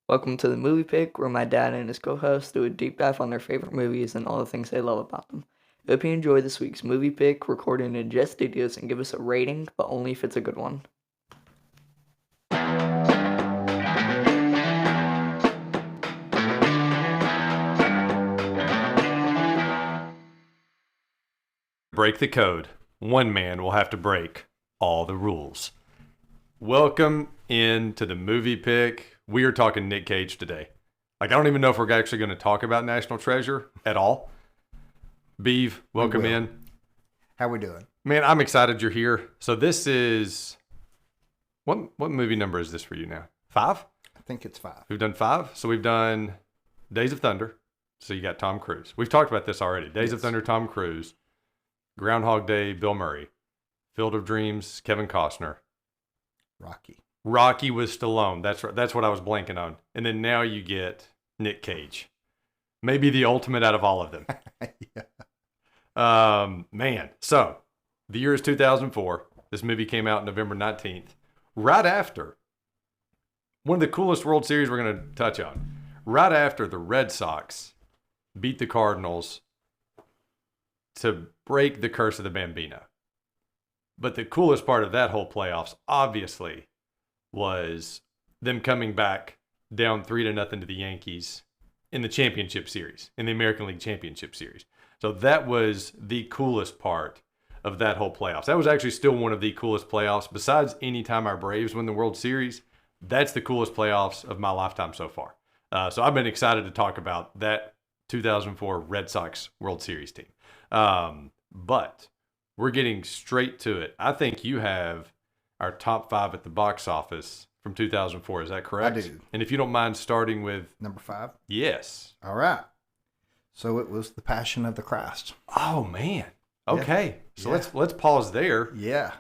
Welcome to the Movie Pick, where my dad and his co-host do a deep dive on their favorite movies and all the things they love about them. Hope you enjoy this week's Movie Pick, recorded in Jet Studios, and give us a rating, but only if it's a good one. Break the code. One man will have to break all the rules. Welcome into the Movie Pick. We are talking Nic Cage today. I don't even know if we're actually going to talk about National Treasure at all. Beeve, welcome in. How we doing? Man, I'm excited you're here. So this is... What movie number is this for you now? 5? I think it's 5. We've done 5. So we've done Days of Thunder. So you got Tom Cruise. We've talked about this already. Days of Thunder, Tom Cruise. Groundhog Day, Bill Murray. Field of Dreams, Kevin Costner. Rocky was Stallone. That's right. That's what I was blanking on. And then now you get Nic Cage. Maybe the ultimate out of all of them. Yeah. Man. So the year is 2004. This movie came out November 19th. Right after one of the coolest World Series we're going to touch on. Right after the Red Sox beat the Cardinals to break the curse of the Bambino. But the coolest part of that whole playoffs, obviously, was them coming back down 3-0 to the Yankees in the championship series, in the American League Championship Series. So that was the coolest part of that whole playoffs. That was actually still one of the coolest playoffs. Besides any time our Braves win the World Series, that's the coolest playoffs of my lifetime so far. So I've been excited to talk about that 2004 Red Sox World Series team. But we're getting straight to it. I think you have our top 5 at the box office from 2004. Is that correct? I do. And if you don't mind starting with... Number 5? Yes. All right. So it was The Passion of the Christ. Oh, man. Okay. Yeah. So Yeah. let's pause there. Yeah.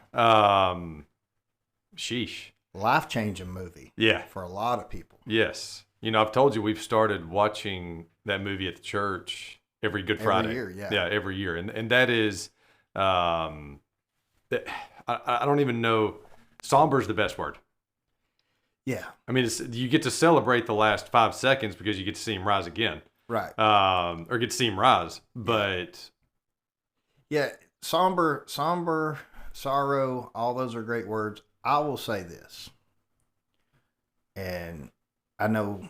Sheesh. Life-changing movie. Yeah. For a lot of people. Yes. You know, I've told you we've started watching that movie at the church every Good Friday. Every year, yeah. Yeah, every year. And that is, I don't even know, somber is the best word. Yeah. I mean, you get to celebrate the last 5 seconds because you get to see him rise again. Right. Or get to see him rise. But... Yeah. Somber, sorrow, all those are great words. I will say this. And I know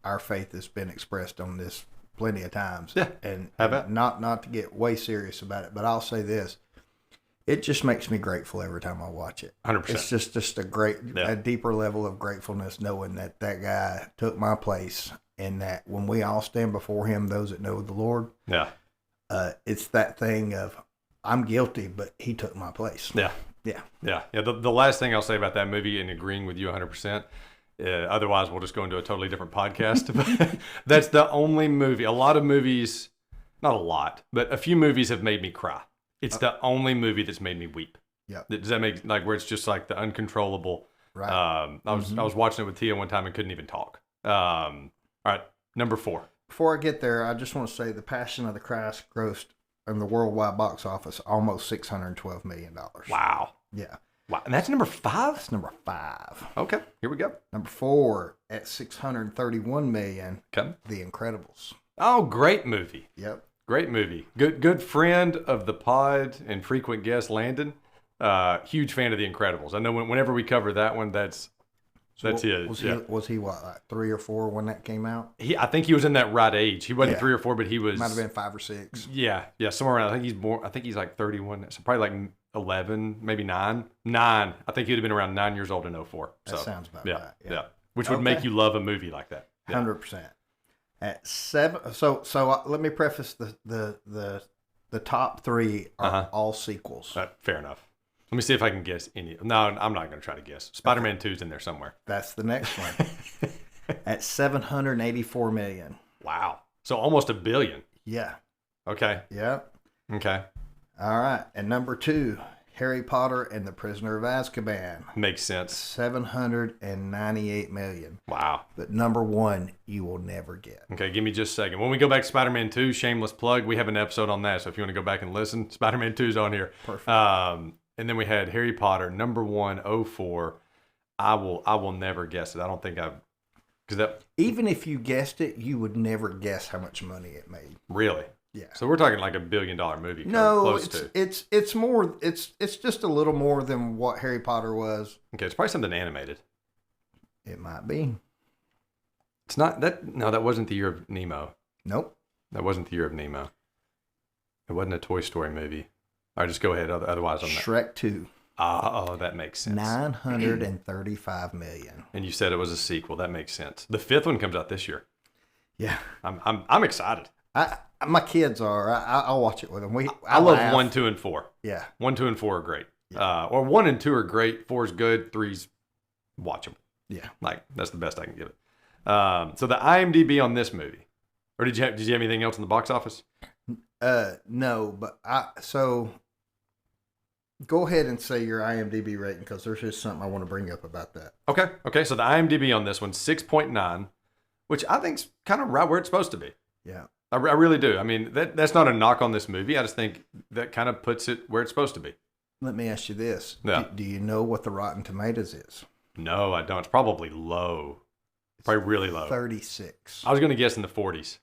our faith has been expressed on this plenty of times. Yeah. And How about? Not to get way serious about it, but I'll say this. It just makes me grateful every time I watch it. 100%. It's just a deeper level of gratefulness knowing that guy took my place, and that when we all stand before him, those that know the Lord, Yeah. it's that thing of, I'm guilty, but he took my place. Yeah. Yeah. Yeah. Yeah. The last thing I'll say about that movie, and agreeing with you 100%, otherwise we'll just go into a totally different podcast. But that's the only movie. A lot of movies, not a lot, but a few movies have made me cry. It's the only movie that's made me weep. Yeah. Does that make, like, where it's just like the uncontrollable? Right. I was watching it with Tia one time and couldn't even talk. All right, number 4. Before I get there, I just want to say The Passion of the Christ grossed in the worldwide box office almost $612 million. Wow. Yeah. Wow. And that's number 5? That's number 5. Okay, here we go. Number 4 at $631 million. Okay. The Incredibles. Oh, great movie. Yep. Great movie. Good friend of the pod and frequent guest, Landon. Huge fan of The Incredibles. I know whenever we cover that one, that's his. Was he what, like 3 or 4 when that came out? I think he was in that right age. He wasn't 3 or 4, but he was. Might have been 5 or 6. Yeah, somewhere around. I think he's like 31. So probably like 11, maybe 9. 9. I think he'd have been around 9 years old in 04. That so, sounds about yeah, right. Yeah. Which would make you love a movie like that. Yeah. 100%. At 7, so let me preface the top 3 are all sequels. Fair enough. Let me see if I can guess any. No, I'm not going to try to guess. Spider-Man 2 is in there somewhere. That's the next one. At $784 million. Wow. So almost $1 billion. Yeah. Okay. Yep. Okay. All right. And number 2, Harry Potter and the Prisoner of Azkaban. Makes sense. $798 million. Wow. But number 1, you will never get. Okay, give me just a second. When we go back to Spider-Man 2, shameless plug, we have an episode on that. So if you want to go back and listen, Spider-Man 2 is on here. Perfect. And then we had Harry Potter, number 1, 04. I will never guess it. I don't think I've Because that Even if you guessed it, you would never guess how much money it made. really. Yeah. So we're talking like $1 billion movie. No, close to. it's more. It's just a little more than what Harry Potter was. Okay, it's probably something animated. It might be. It's not that. No, that wasn't the year of Nemo. Nope. That wasn't the year of Nemo. It wasn't a Toy Story movie. All right, just go ahead. Otherwise, I'm not. Shrek 2. Oh, that makes sense. 935 million. And you said it was a sequel. That makes sense. The fifth one comes out this year. Yeah. I'm excited. My kids are. I'll watch it with them. I love laugh. 1, 2, and 4. Yeah. 1, 2, and 4 are great. Yeah. Or 1 and 2 are great. 4 is good. 3's watchable. Yeah. Like that's the best I can give it. So the IMDb on this movie, or did you have anything else in the box office? No, but so go ahead and say your IMDb rating because there's just something I want to bring up about that. Okay. So the IMDb on this one 6.9, which I think's kind of right where it's supposed to be. Yeah. I really do. I mean, that's not a knock on this movie. I just think that kind of puts it where it's supposed to be. Let me ask you this. Yeah. Do you know what the Rotten Tomatoes is? No, I don't. It's probably low. Probably really low. 36. I was going to guess in the 40s.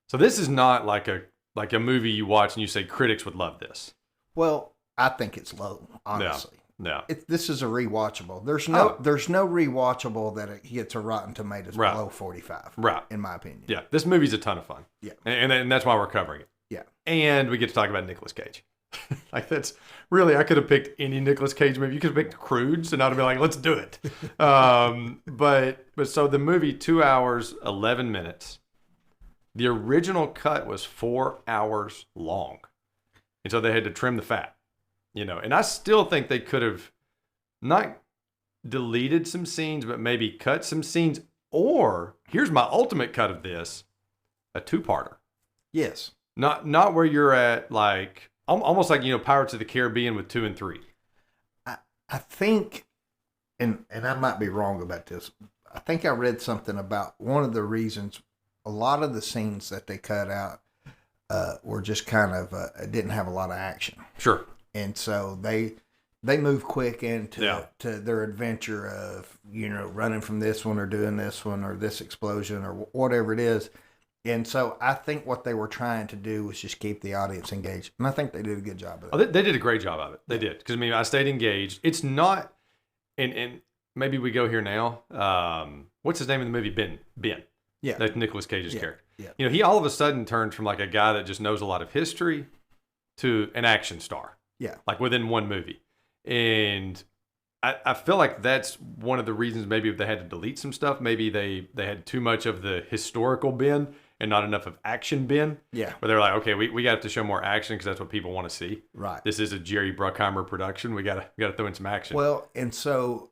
So this is not like a movie you watch and you say critics would love this. Well, I think it's low, honestly. Yeah. This is a rewatchable. There's no rewatchable that it gets a Rotten Tomatoes Right. below 45. Right. In my opinion. Yeah. This movie's a ton of fun. Yeah. And that's why we're covering it. Yeah. And we get to talk about Nicolas Cage. Like that's really, I could have picked any Nicolas Cage movie. You could have picked Croods and I'd have been like, let's do it. But so the movie, 2 hours, 11 minutes. The original cut was 4 hours long. And so they had to trim the fat, and I still think they could have not deleted some scenes, but maybe cut some scenes. Or here's my ultimate cut of this, a 2-parter. Yes. Not where you're at, like almost like Pirates of the Caribbean with 2 and 3. I think, and I might be wrong about this. I think I read something about one of the reasons a lot of the scenes that they cut out were just kind of didn't have a lot of action. Sure. And so they move quick into to their adventure of running from this one or doing this one or this explosion or whatever it is. And so I think what they were trying to do was just keep the audience engaged. And I think they did a good job of it. They did a great job of it. They did. Because, I stayed engaged. It's not, and maybe we go here now. What's his name in the movie? Ben. Yeah. That's Nicolas Cage's character. Yeah. He all of a sudden turned from like a guy that just knows a lot of history to an action star. Yeah. Like within one movie. And I feel like that's one of the reasons maybe if they had to delete some stuff, maybe they had too much of the historical Ben and not enough of action Ben. Yeah. Where they're like, okay, we got to show more action because that's what people want to see. Right. This is a Jerry Bruckheimer production. We got to throw in some action. Well, and so,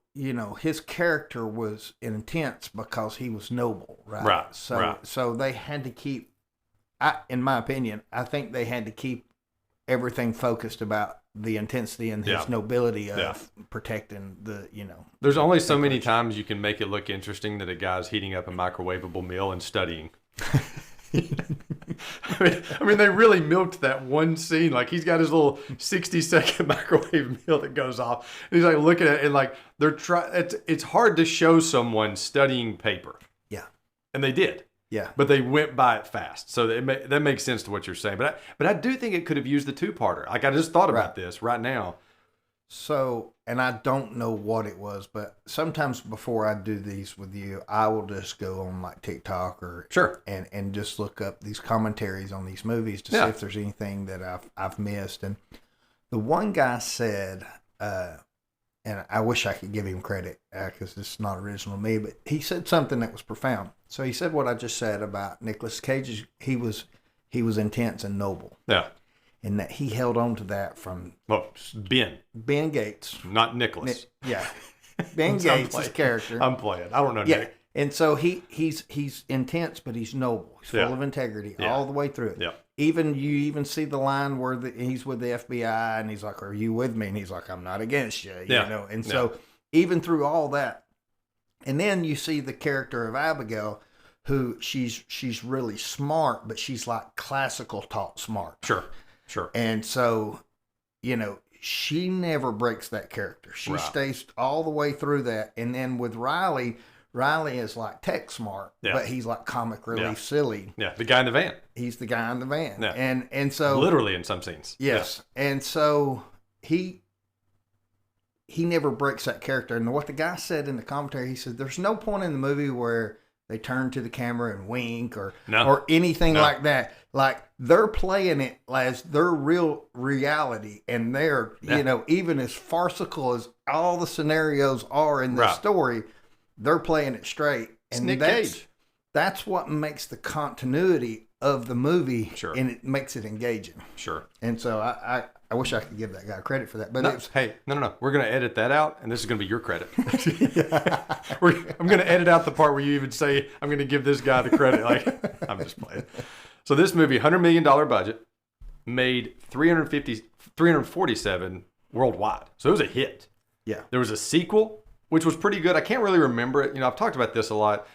his character was intense because he was noble, right? Right. So they had to keep, in my opinion, I think they had to keep everything focused about the intensity and his nobility of protecting the, There's only so many times you can make it look interesting that a guy's heating up a microwavable meal and studying. I mean, they really milked that one scene. Like he's got his little 60-second microwave meal that goes off. And he's like looking at it and like it's hard to show someone studying paper. Yeah. And they did. Yeah. But they went by it fast. So that makes sense to what you're saying. But I do think it could have used the 2-parter. Like I just thought about this right now. So, and I don't know what it was, but sometimes before I do these with you, I will just go on like TikTok or sure, and just look up these commentaries on these movies to see if there's anything that I've missed. And the one guy said, and I wish I could give him credit because this is not original to me, but he said something that was profound. So he said what I just said about Nicolas Cage. He was intense and noble. Yeah. And that he held on to that from Ben Gates, not Nicholas. Ben Gates' character. I'm playing. I don't know. Nick. And so he's intense, but he's noble. He's full of integrity all the way through it. Yeah. You see the line where he's with the FBI and he's like, "Are you with me?" And he's like, "I'm not against you." You know. And so even through all that, and then you see the character of Abigail, who she's really smart, but she's like classical taught smart. Sure. And so, she never breaks that character. She stays all the way through that. And then with Riley Riley is like tech smart, but he's like comic relief silly. Yeah, the guy in the van. He's the guy in the van. Yeah. And so literally in some scenes. Yes. Yeah. And so he never breaks that character. And what the guy said in the commentary, he said, there's no point in the movie where they turn to the camera and wink or anything like that. Like they're playing it as their real reality. And they're, even as farcical as all the scenarios are in the story, they're playing it straight. And Nic Cage. That's what makes the continuity of the movie. Sure. And it makes it engaging. Sure. And so I wish I could give that guy credit for that. But no. We're going to edit that out, and this is going to be your credit. I'm going to edit out the part where you even say, I'm going to give this guy the credit. Like, I'm just playing. So this movie, $100 million budget, made 347 worldwide. So it was a hit. Yeah. There was a sequel, which was pretty good. I can't really remember it. I've talked about this a lot.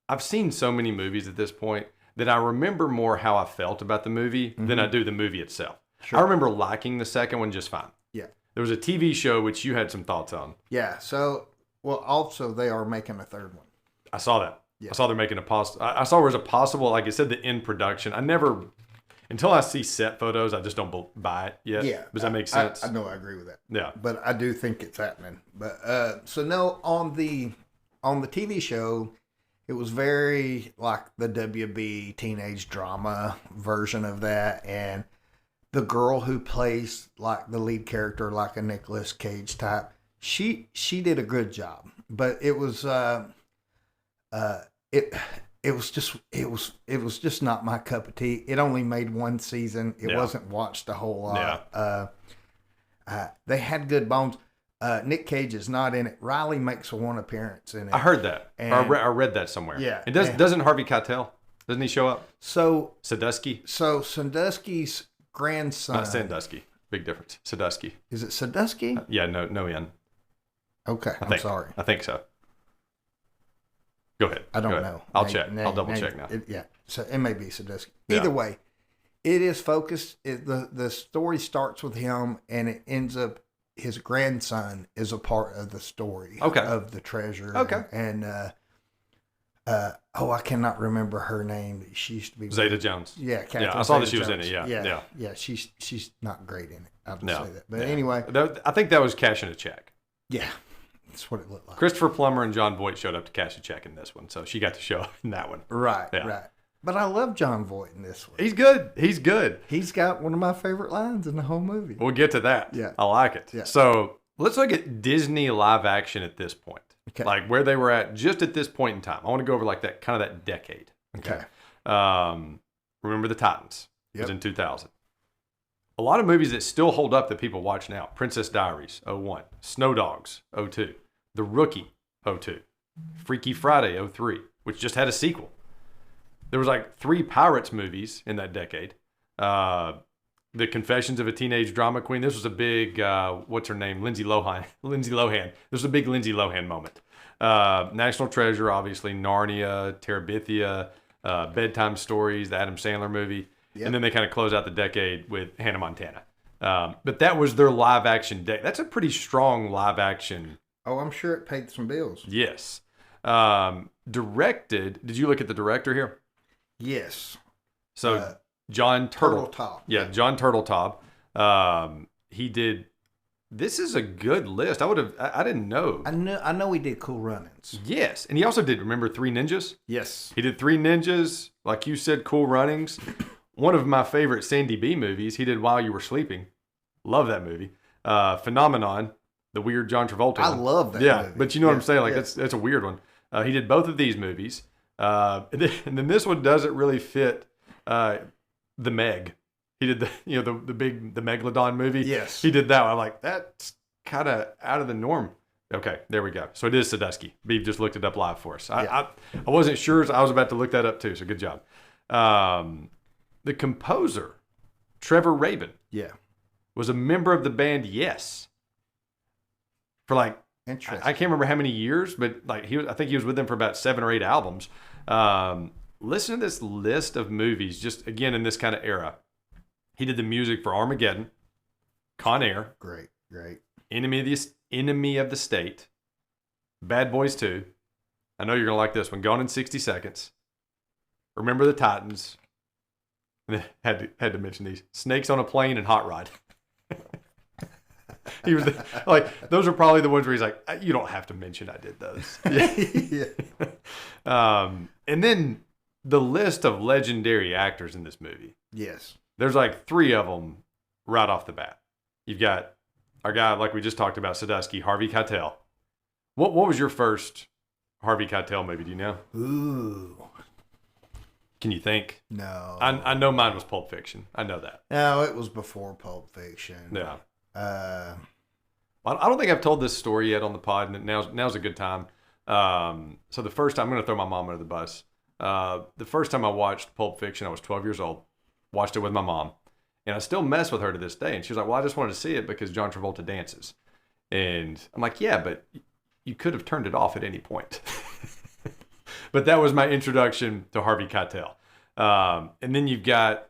I've seen so many movies at this point that I remember more how I felt about the movie than I do the movie itself. Sure. I remember liking the second one just fine. Yeah. There was a TV show which you had some thoughts on. Yeah. So, also they are making a third one. I saw that. Yeah. I saw they're making I saw there was a possible, like it said, the in production. Until I see set photos, I just don't buy it yet. Yeah. Does that make sense? I know, I agree with that. Yeah. But I do think it's happening. But, so no, on the TV show, it was very like the WB teenage drama version of that. And the girl who plays like the lead character, like a Nicolas Cage type, she did a good job. But it was it was just not my cup of tea. It only made one season. It wasn't watched a whole lot. Yeah. They had good bones. Nic Cage is not in it. Riley makes one appearance in it. I heard that. And I read that somewhere. Yeah. And doesn't Harvey Keitel, doesn't he show up? So Sandusky? So Sandusky's grandson. Not Sandusky. Big difference. Sandusky. Is it Sandusky? Yeah, no N. Okay. I'm sorry. I think so. Go ahead. I don't know. I'll check. I'll double check now. So it may be Sandusky. Either way, it is focused. The story starts with him, and it ends up his grandson is a part of the story. Okay. Of the treasure. Okay. And I cannot remember her name. She used to be Zeta Jones. Yeah, Catherine I saw Zeta that she was Jones. in it. Yeah. She's not great in it. I'll just say that. But anyway, I think that was cashing a check. Yeah. That's what it looked like. Christopher Plummer and John Voight showed up to cash a check in this one, so she got to show up in that one. Right, right. But I love John Voight in this one. He's good. He's good. He's got one of my favorite lines in the whole movie. We'll get to that. Yeah. I like it. Yeah. So let's look at Disney live action at this point. Okay. Like where they were at just at this point in time. I want to go over like that kind of that decade. Okay. Remember the Titans. It was in 2000. A lot of movies that still hold up that people watch now. Princess Diaries, 01. Snow Dogs, 02. The Rookie, 02. Freaky Friday, 03, which just had a sequel. There was like 3 Pirates movies in that decade. The Confessions of a Teenage Drama Queen. This was a big, what's her name? Lindsay Lohan. This was a big Lindsay Lohan moment. National Treasure, obviously. Narnia, Terabithia, Bedtime Stories, the Adam Sandler movie. Yep. And then they kind of close out the decade with Hannah Montana. But that was their live action day. That's a pretty strong live action. Oh, I'm sure it paid some bills. Yes. Directed. Did you look at the director here? Yes. So John Turteltaub. Yeah, John Turteltaub. He did. This is a good list. I didn't know. I know he did Cool Runnings. Yes, and he also did. Remember Three Ninjas? Yes. He did Three Ninjas. Like you said, Cool Runnings. One of my favorite Sandy B movies. He did While You Were Sleeping. Love that movie. Phenomenon. The weird John Travolta. I love that movie. But you know what I'm saying? Like that's a weird one. He did both of these movies. And then this one doesn't really fit the Meg. He did the Megalodon movie. Yes. He did that one. I'm like, that's kind of out of the norm. Okay, there we go. So it is Sandusky. Beeb just looked it up live for us. I wasn't sure, so I was about to look that up too, so good job. The composer, Trevor Rabin, was a member of the band Yes. For like, interesting. I can't remember how many years, but like I think he was with them for about 7 or 8 albums. Listen to this list of movies, just again in this kind of era. He did the music for Armageddon, Con Air, great, Enemy of the State, Bad Boys 2, I know you're going to like this one. Gone in 60 Seconds. Remember the Titans. And then had to mention these. Snakes on a Plane and Hot Rod. He was those are probably the ones where he's like, you don't have to mention I did those. Yeah. And then the list of legendary actors in this movie. Yes. There's like 3 of them right off the bat. You've got our guy, like we just talked about, Sadusky, Harvey Keitel. What was your first Harvey Keitel movie? Do you know? Ooh. Can you think? No. I know mine was Pulp Fiction. I know that. No, it was before Pulp Fiction. Yeah. Uh, I don't think I've told this story yet on the pod, and now's a good time. So the first time, I'm going to throw my mom under the bus. The first time I watched Pulp Fiction, I was 12 years old. Watched it with my mom. And I still mess with her to this day. And she was like, well, I just wanted to see it because John Travolta dances. And I'm like, yeah, but you could have turned it off at any point. But that was my introduction to Harvey Keitel. And then you've got,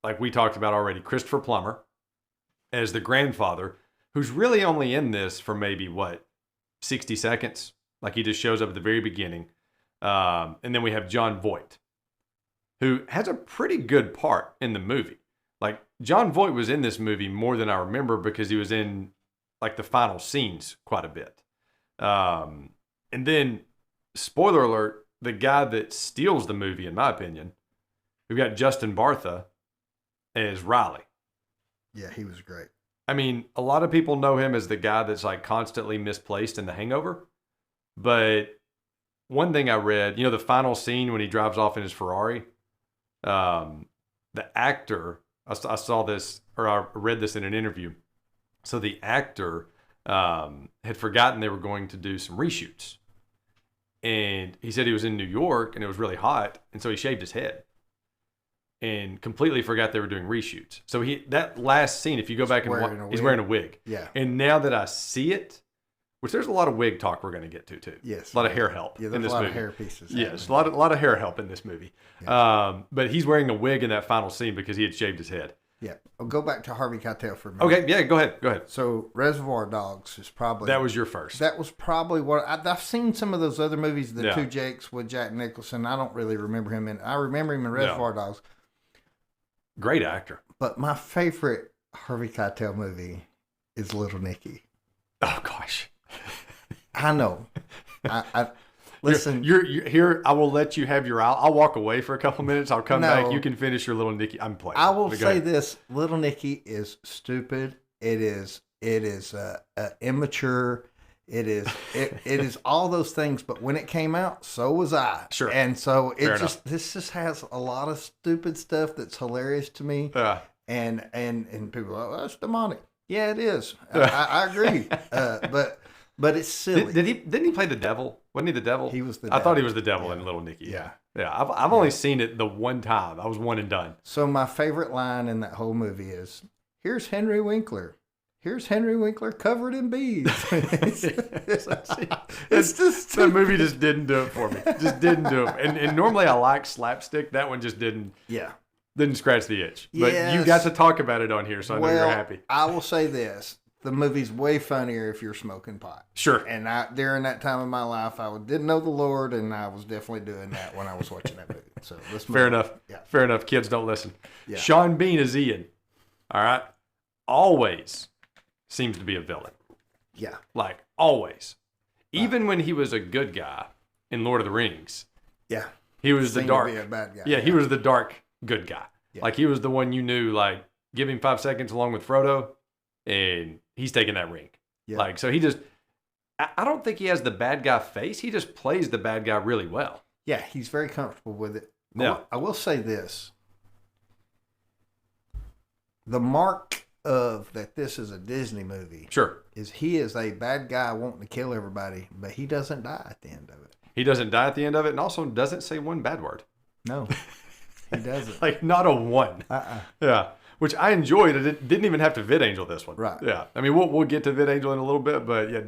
like we talked about already, Christopher Plummer as the grandfather, who's really only in this for maybe, 60 seconds? Like he just shows up at the very beginning. And then we have John Voight, who has a pretty good part in the movie. Like, John Voight was in this movie more than I remember because he was in, like, the final scenes quite a bit. And then, spoiler alert, the guy that steals the movie, in my opinion, we've got Justin Bartha as Riley. yeah, he was great. I mean, a lot of people know him as the guy that's, like, constantly misplaced in The Hangover. But one thing I read, the final scene when he drives off in his Ferrari, the actor, I saw this, or I read this in an interview. So the actor had forgotten they were going to do some reshoots. And he said he was in New York and it was really hot. And so he shaved his head and completely forgot they were doing reshoots. So that last scene, if you go back and watch, he's wearing a wig. Yeah. And now that I see it, which there's a lot of wig talk we're going to get to too. Yes. A lot of hair help in this a lot movie. of hair pieces. Yes, a lot of hair help in this movie. Yeah. But he's wearing a wig in that final scene because he had shaved his head. Yeah. I'll go back to Harvey Keitel for a minute. Okay, yeah, go ahead. So Reservoir Dogs is probably... That was your first. That was probably what... I've seen some of those other movies, the Yeah. Two Jakes with Jack Nicholson. I don't really remember him in... I remember him in Reservoir Dogs. Great actor. But my favorite Harvey Keitel movie is Little Nicky. Oh, gosh. I know. I listen. You're here. I will let you have your. I'll walk away for a couple minutes. I'll come back. You can finish your Little Nicky. I'm playing. I will say this: Little Nicky is stupid. It is immature. It is all those things. But when it came out, so was I. Sure. And so this just has a lot of stupid stuff that's hilarious to me. Yeah. And people are like, well, that's demonic. Yeah, it is. I agree. But it's silly. Didn't he play the devil? Wasn't he the devil? He was the I devil. thought he was the devil in Little Nicky. Yeah. Yeah. I've only seen it the one time. I was one and done. So my favorite line in that whole movie is, "Here's Henry Winkler. Here's Henry Winkler covered in bees." It's just that movie just didn't do it for me. Just didn't do it. And normally I like slapstick. That one just didn't. Yeah. Didn't scratch the itch. But Yes. you got to talk about it on here, so I know you're happy. I will say this. The movie's way funnier if you're smoking pot. Sure. And during that time of my life, didn't know the Lord, and I was definitely doing that when I was watching that movie. So let's move Fair on. enough. Yeah. Fair enough. Kids, don't listen. Yeah. Sean Bean is Ian. All right. Always seems to be a villain. Yeah. Like, always. Even when he was a good guy in Lord of the Rings, Yeah. he was the Seemed to dark. be a bad guy. Yeah, he was the dark good guy. Yeah. Like, he was the one you knew, like, give him 5 seconds along with Frodo, and he's taking that ring. Yeah. Like, so he just, I don't think he has the bad guy face. He just plays the bad guy really well. Yeah, he's very comfortable with it. Yeah. I will say this. The mark of that this is a Disney movie Sure. is he is a bad guy wanting to kill everybody, but he doesn't die at the end of it. He doesn't die at the end of it, and also doesn't say one bad word. No, he doesn't. Like, not a one. Yeah. Which I enjoyed. It didn't even have to vid angel this one. Right. Yeah. I mean, we'll get to vid angel in a little bit, but yeah,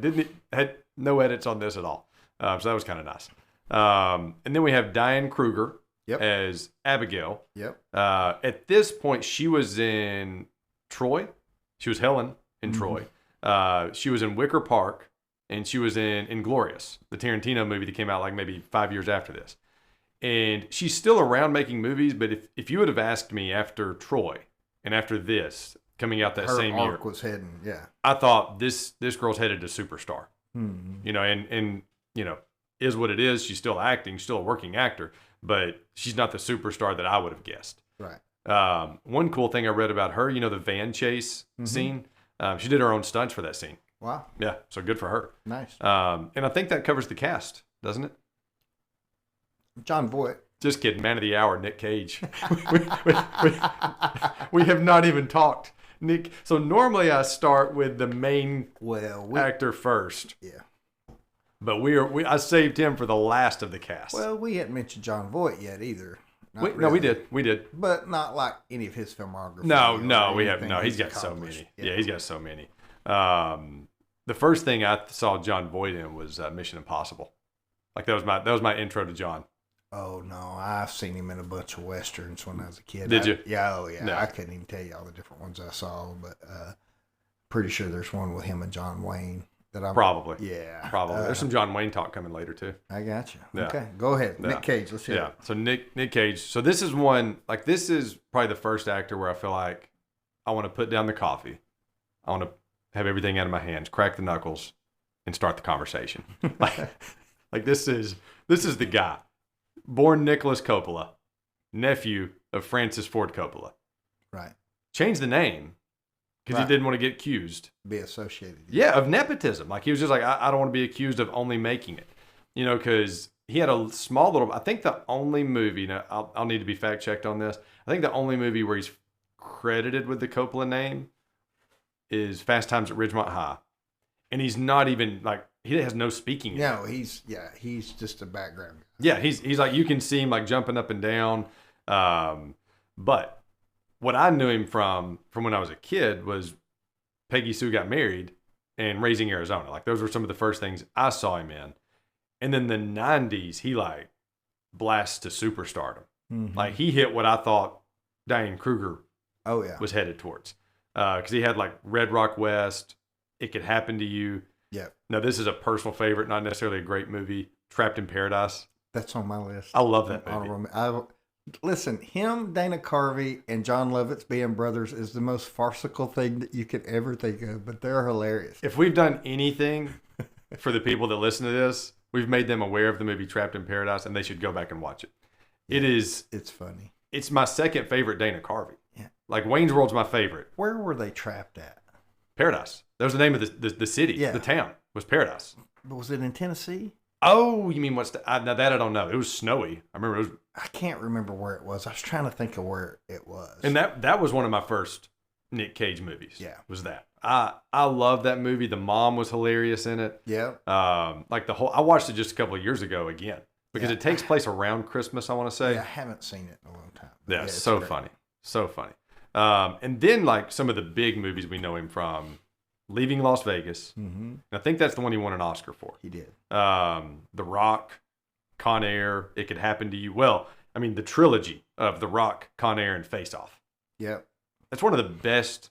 had no edits on this at all. So that was kind of nice. And then we have Diane Kruger as Abigail. Yep. At this point, she was in Troy. She was Helen in Troy. She was in Wicker Park, and she was in Inglourious, the Tarantino movie that came out like maybe 5 years after this. And she's still around making movies, but if you would have asked me after Troy and after this coming out that Her same year, arc was heading, yeah. I thought this girl's headed to superstar. Mm-hmm. You know, and you know, is what it is. She's still acting, still a working actor, but she's not the superstar that I would have guessed. Right. One cool thing I read about her, you know, the van chase scene. She did her own stunts for that scene. Wow. Yeah, so good for her. Nice. And I think that covers the cast, doesn't it? John Voight. Just kidding. Man of the hour, Nic Cage. we have not even talked. Nick. So normally I start with the main actor first. Yeah. But I saved him for the last of the cast. Well, we hadn't mentioned John Voight yet either. No, we did. We did. But not like any of his filmography. No, we have. No, he's got so many. Yeah, he's got so many. The first thing I saw John Voight in was Mission Impossible. Like that was my intro to John. Oh no, I've seen him in a bunch of westerns when I was a kid. Did you? Yeah, oh yeah. No. I couldn't even tell you all the different ones I saw, but pretty sure there's one with him and John Wayne that I'm probably. Yeah, probably. There's some John Wayne talk coming later too. I got you. Yeah. Okay, go ahead. Yeah. Nic Cage. Let's hear it. So Nic Cage. So this is one, like this is probably the first actor where I feel like I want to put down the coffee. I want to have everything out of my hands, crack the knuckles, and start the conversation. like this is the guy. Born Nicholas Coppola, nephew of Francis Ford Coppola. Right. Changed the name because he didn't want to get accused. Be associated. Yeah, of nepotism. Like he was just like, I don't want to be accused of only making it. You know, because he had a small little, I think the only movie, now I'll need to be fact checked on this. I think the only movie where he's credited with the Coppola name is Fast Times at Ridgemont High. And he's not even like, he has no speaking. No, he's just a background. Yeah, he's like, you can see him like jumping up and down. But what I knew him from when I was a kid was Peggy Sue Got Married and Raising Arizona. Like those were some of the first things I saw him in. And then the 90s, he like blasts to superstardom. Mm-hmm. Like he hit what I thought Diane Kruger was headed towards. Because he had like Red Rock West, It Could Happen to You. Yeah. Now this is a personal favorite, not necessarily a great movie. Trapped in Paradise. That's on my list. I love that movie. Listen, him, Dana Carvey, and John Lovitz being brothers is the most farcical thing that you could ever think of, but they're hilarious. If we've done anything for the people that listen to this, we've made them aware of the movie Trapped in Paradise, and they should go back and watch it. Yeah, It's funny. It's my second favorite Dana Carvey. Yeah. Like Wayne's World's my favorite. Where were they trapped at? Paradise. That was the name of the city. Yeah. The town was Paradise. But was it in Tennessee? Oh, you mean now that I don't know. It was snowy. I remember it was. I can't remember where it was. I was trying to think of where it was. And that was one of my first Nic Cage movies. Yeah. Was that. I love that movie. The mom was hilarious in it. Yeah. Like I watched it just a couple of years ago again. Because it takes place around Christmas, I want to say. Yeah, I haven't seen it in a long time. Yeah, so great. Funny. So funny. And then like some of the big movies we know him from, Leaving Las Vegas. Mm-hmm. And I think that's the one he won an Oscar for. He did. The Rock, Con Air, It Could Happen to You. Well, I mean, the trilogy of The Rock, Con Air, and Face Off. Yep. That's one of the best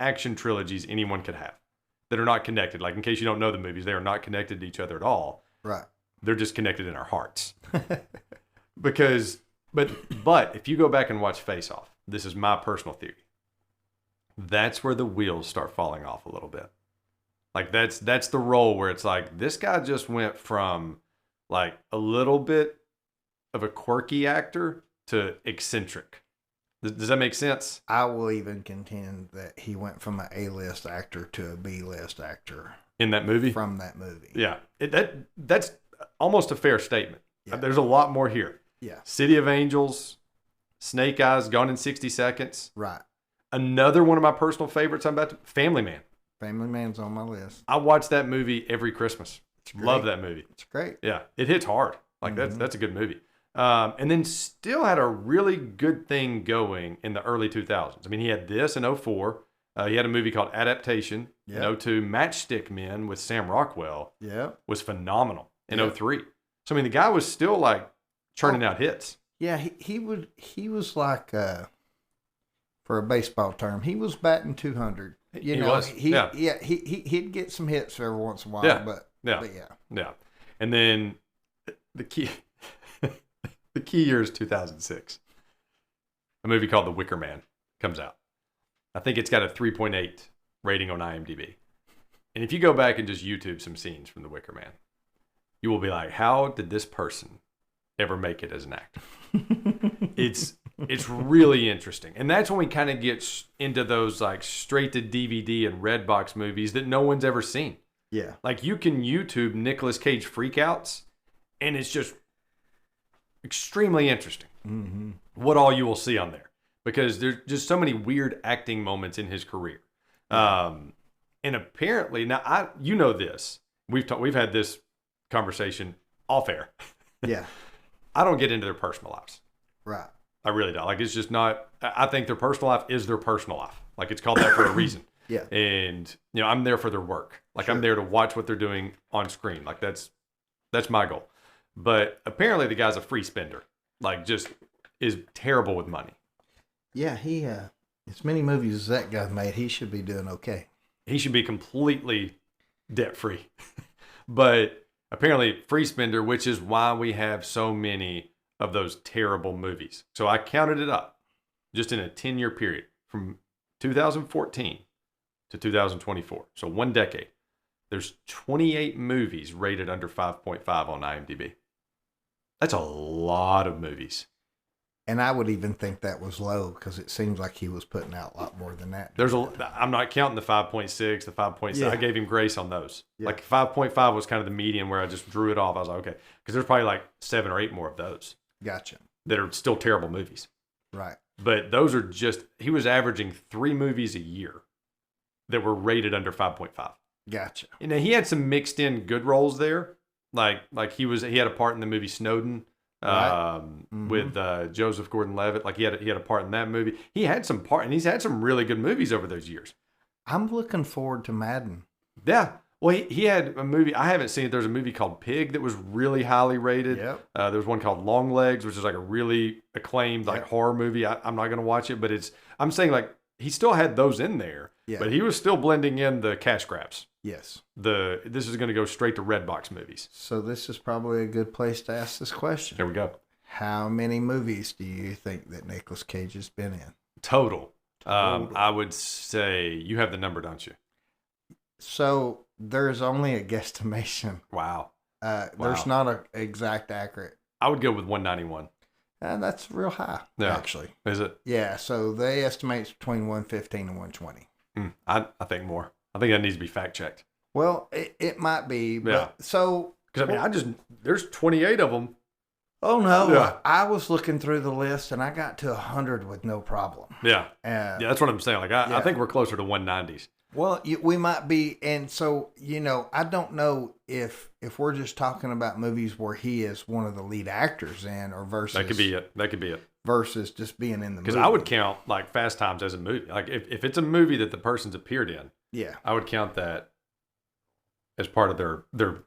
action trilogies anyone could have that are not connected. Like, in case you don't know the movies, they are not connected to each other at all. Right. They're just connected in our hearts. But if you go back and watch Face Off, this is my personal theory. That's where the wheels start falling off a little bit. Like that's the role where it's like this guy just went from like a little bit of a quirky actor to eccentric. Does that make sense? I will even contend that he went from an A-list actor to a B-list actor in that movie. From that movie. Yeah, that's almost a fair statement. Yeah. There's a lot more here. Yeah. City of Angels, Snake Eyes, Gone in 60 Seconds. Right. Another one of my personal favorites. Family Man. Family Man's on my list. I watch that movie every Christmas. Love that movie. It's great. Yeah, it hits hard. Like that's a good movie. And then still had a really good thing going in the early 2000s. I mean, he had this in 2004. He had a movie called Adaptation in 2002. Matchstick Men with Sam Rockwell was phenomenal in 2003. So, I mean, the guy was still like churning out hits. Yeah, he was like, for a baseball term, he was batting 200. You He know, was. Yeah. he'd get some hits every once in a while, Yeah. but Yeah. yeah. Yeah. And then the key the key year is 2006. A movie called The Wicker Man comes out. I think it's got a 3.8 rating on IMDb. And if you go back and just YouTube some scenes from The Wicker Man, you will be like, how did this person ever make it as an actor? It's really interesting. And that's when we kind of get into those like straight to DVD and Redbox movies that no one's ever seen. Yeah. Like you can YouTube Nicolas Cage freakouts and it's just extremely interesting what all you will see on there, because there's just so many weird acting moments in his career. And apparently now you know this, we've had this conversation off air. Yeah. I don't get into their personal lives. Right. I really don't. Like, it's just not, I think their personal life is their personal life. Like, it's called that for a reason. Yeah. And, you know, I'm there for their work. Like, I'm there to watch what they're doing on screen. Like, that's my goal. But apparently the guy's a free spender. Like, just is terrible with money. Yeah, he, as many movies as that guy made, he should be doing okay. He should be completely debt-free. But apparently free spender, which is why we have so many of those terrible movies. So I counted it up just in a 10-year period from 2014 to 2024. So 1 decade. There's 28 movies rated under 5.5 on IMDb. That's a lot of movies. And I would even think that was low because it seems like he was putting out a lot more than that. I'm not counting the 5.6, the 5.6. Yeah. I gave him grace on those. Yeah. Like 5.5 was kind of the median where I just drew it off. I was like, okay. Because there's probably like 7 or 8 more of those. Gotcha. That are still terrible movies. Right. But those are just, he was averaging 3 movies a year that were rated under 5.5. Gotcha. And he had some mixed in good roles there. Like he had a part in the movie Snowden. Right. With Joseph Gordon-Levitt. Like he had a part in that movie. He had some part, and he's had some really good movies over those years. I'm looking forward to Madden. Yeah. Well, he had a movie, I haven't seen it. There's a movie called Pig that was really highly rated. Yep. There was one called Long Legs, which is like a really acclaimed like horror movie. I'm not going to watch it, but I'm saying like he still had those in there, but he was still blending in the cash grabs. Yes. This is going to go straight to Redbox movies. So this is probably a good place to ask this question. There we go. How many movies do you think that Nicolas Cage has been in? Total. I would say you have the number, don't you? So there's only a guesstimation. Wow. There's not an exact accurate. I would go with 191. And that's real high, actually. Is it? Yeah, so they estimate it's between 115 and 120. I think more. I think that needs to be fact checked. Well, it might be. But Yeah. So. Because, I mean, there's 28 of them. Oh, no. Yeah. I was looking through the list and I got to 100 with no problem. Yeah. Yeah, that's what I'm saying. Like, I think we're closer to 190s. Well, we might be. And so, I don't know if we're just talking about movies where he is one of the lead actors in or versus. That could be it. Versus just being in the movie. Because I would count, like, Fast Times as a movie. Like, if it's a movie that the person's appeared in, I would count that as part of their.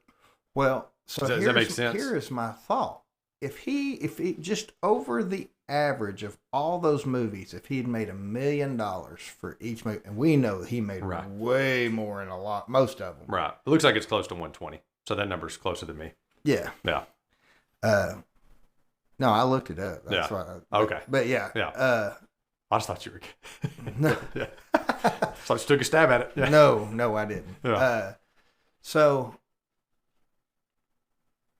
Well, so does that make sense? Here is my thought. If he just over the average of all those movies, if he'd made $1 million for each movie, and we know he made way more in most of them. Right. It looks like it's close to 120. So that number's closer than me. Yeah. Yeah. No, I looked it up. That's why. Okay. But yeah. Yeah. I just thought you were. No. Yeah. So I just took a stab at it. Yeah. No, I didn't. Yeah. So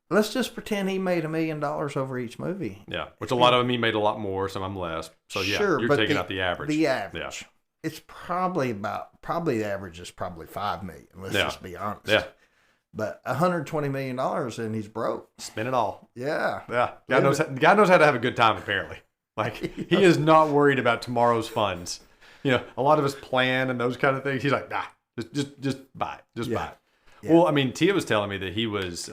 let's just pretend he made $1 million over each movie. Yeah, which a lot of them he made a lot more, some of them less. So yeah, sure, you're taking out the average. The average. Yeah. It's probably the average is probably $5 million. Let's just be honest. Yeah. But $120 million and he's broke. Spend it all. Yeah. Yeah. God knows how to have a good time, apparently. Like, he is not worried about tomorrow's funds. A lot of us plan and those kind of things. He's like, nah, just buy it. Just buy it. Yeah. Well, I mean, Tia was telling me that he was,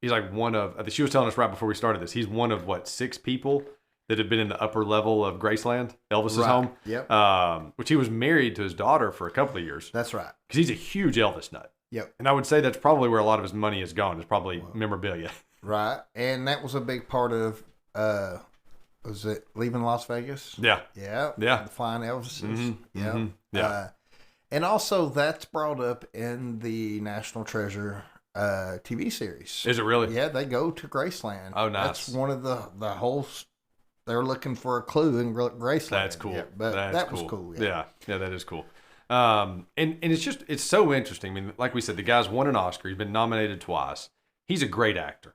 he's like one of, she was telling us right before we started this, he's one of 6 people that have been in the upper level of Graceland, Elvis's home. Yep. Which he was married to his daughter for a couple of years. That's right. Because he's a huge Elvis nut. Yep. And I would say that's probably where a lot of his money has gone. It's probably memorabilia. Right. And that was a big part of, was it Leaving Las Vegas? Yeah. Yeah. Yeah. The Flying Elvises. Mm-hmm. Yeah. Mm-hmm. Yeah. And also, that's brought up in the National Treasure TV series. Is it really? Yeah, they go to Graceland. Oh, nice. That's one of the whole. They're looking for a clue in Graceland. That's cool. Yeah, but that was cool. Yeah, that is cool. And it's so interesting. I mean, like we said, the guy's won an Oscar. He's been nominated twice. He's a great actor.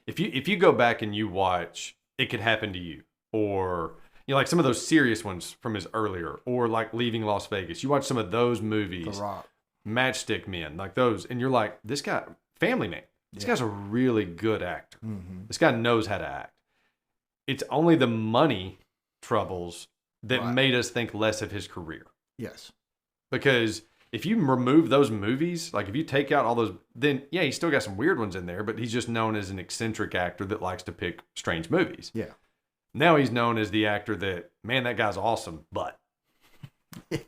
If you go back and you watch It Could Happen to You, or like some of those serious ones from his earlier, or like Leaving Las Vegas, you watch some of those movies, The Rock, Matchstick Men, like those, and you're like, this guy, Family Man, this guy's a really good actor. Mm-hmm. This guy knows how to act. It's only the money troubles that made us think less of his career. Yes. Because if you remove those movies, like if you take out all those, then yeah, he's still got some weird ones in there, but he's just known as an eccentric actor that likes to pick strange movies. Yeah. Now he's known as the actor that, man, that guy's awesome, but. Yeah.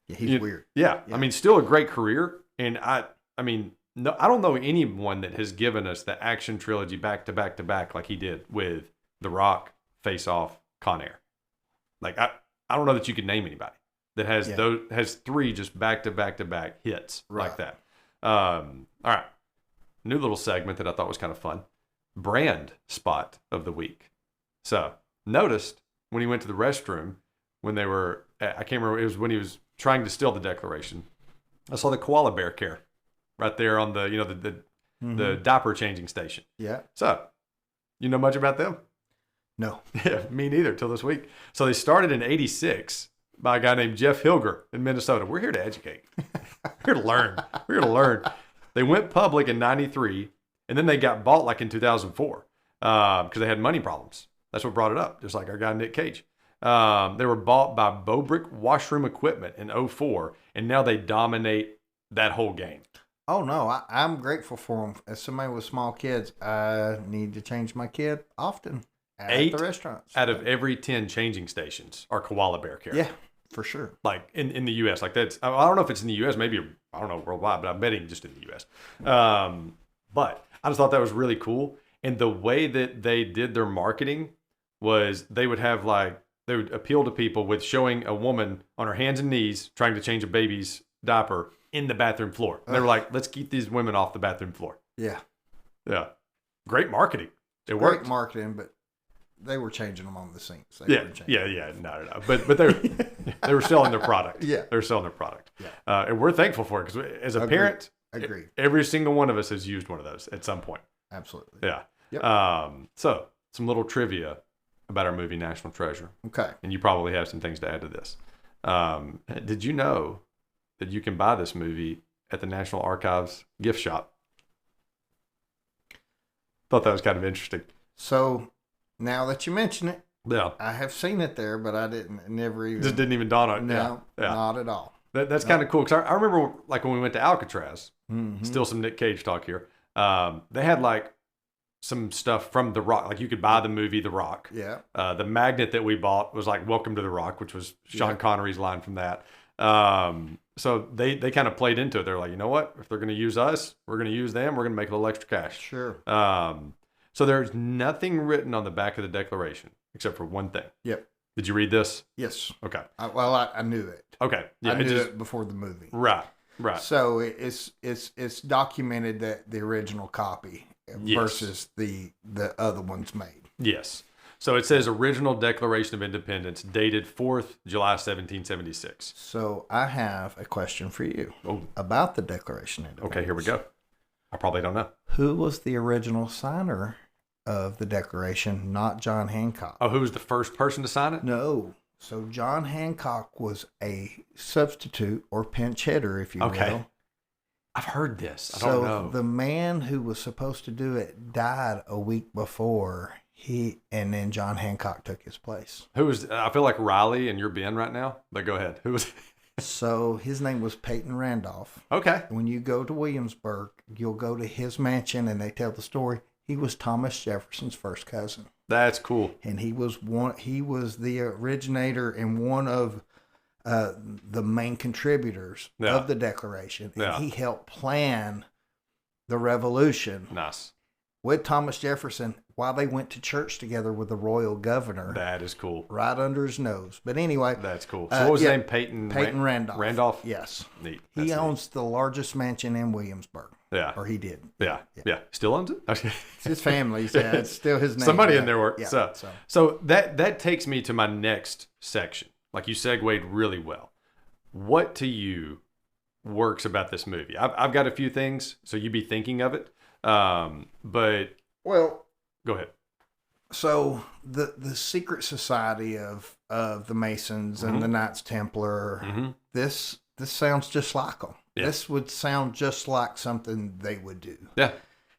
He's weird. Yeah. I mean, still a great career. And I mean, no, I don't know anyone that has given us the action trilogy back to back to back like he did with The Rock, Face Off, Con Air. Like I don't know that you could name anybody that has three just back to back to back hits like that. All right, new little segment that I thought was kind of fun. Brand spot of the week. So noticed when he went to the restroom when they were, I can't remember, it was when he was trying to steal the Declaration. I saw the koala bear care right there on the the diaper changing station. Yeah. So, you know much about them? No. Yeah, me neither till this week. So they started in '86 by a guy named Jeff Hilger in Minnesota. We're here to educate. We're here to learn. We're here to learn. They went public in '93, and then they got bought like in 2004 because they had money problems. That's what brought it up, just like our guy Nic Cage. They were bought by Bobrick Washroom Equipment in '04, and now they dominate that whole game. Oh, no, I'm grateful for them. As somebody with small kids, I need to change my kid often at the restaurants. Out of every 10 changing stations are koala bear care. Yeah, for sure. Like in the U.S. Like that's, I don't know if it's in the U.S., maybe, I don't know, worldwide, but I'm betting just in the U.S. But I just thought that was really cool. And the way that they did their marketing was they would appeal to people with showing a woman on her hands and knees trying to change a baby's diaper in the bathroom floor. And they were like, let's keep these women off the bathroom floor. Yeah. Yeah. Great marketing. It Great worked. Marketing, but they were changing them on the sinks. No. But they were selling their product. Yeah. They were selling their product. Yeah. And we're thankful for it because as a parent, Agreed. Every single one of us has used one of those at some point. Absolutely. Yeah. Yep. So some little trivia about our movie National Treasure. Okay. And you probably have some things to add to this. Did you know that you can buy this movie at the National Archives gift shop? Thought that was kind of interesting. So now that you mention it, Yeah. I have seen it there, but I never even. Just didn't even dawn on it. No, Yeah. not at all. That's kind of cool because I remember like when we went to Alcatraz, Mm-hmm. still some Nic Cage talk here. They had like some stuff from The Rock. Like you could buy the movie The Rock. Yeah. The magnet that we bought was like Welcome to the Rock, which was Sean Connery's line from that. So they kind of played into it. They're like, you know what? If they're going to use us, we're going to use them. We're going to make a little extra cash. Sure. So there's nothing written on the back of the Declaration except for one thing. Yep. Did you read this? Yes. Okay. I knew it. Okay. Yeah, I knew it before the movie. Right. So it's documented that the original copy versus the other ones made. Yes. So it says original Declaration of Independence dated 4th July 1776. So I have a question for you about the Declaration of Independence. Okay, here we go. I probably don't know. Who was the original signer of the Declaration, not John Hancock? Oh, who was the first person to sign it? No. So John Hancock was a substitute or pinch hitter, if you will. I've heard this. I don't know. The man who was supposed to do it died a week before and then John Hancock took his place. Who was? I feel like Riley and you're Ben right now. But go ahead. Who was? So his name was Peyton Randolph. Okay. When you go to Williamsburg, you'll go to his mansion and they tell the story. He was Thomas Jefferson's first cousin. That's cool. And he was the originator and one of the main contributors of the Declaration. And he helped plan the revolution. Nice. with Thomas Jefferson while they went to church together with the royal governor. That is cool. Right under his nose. But anyway. That's cool. So what was his name? Peyton Randolph. Randolph? Yes. Neat. He owns the largest mansion in Williamsburg. Yeah. Or he did. Yeah. Still owns it? It's his family. Yeah, it's still his name. Somebody in there worked. Yeah, so that takes me to my next section. Like you segued really well. What to you works about this movie? I've got a few things, so you be thinking of it. But well, go ahead. So the secret society of the Masons and the Knights Templar, this sounds just like them. Yeah. This would sound just like something they would do. Yeah.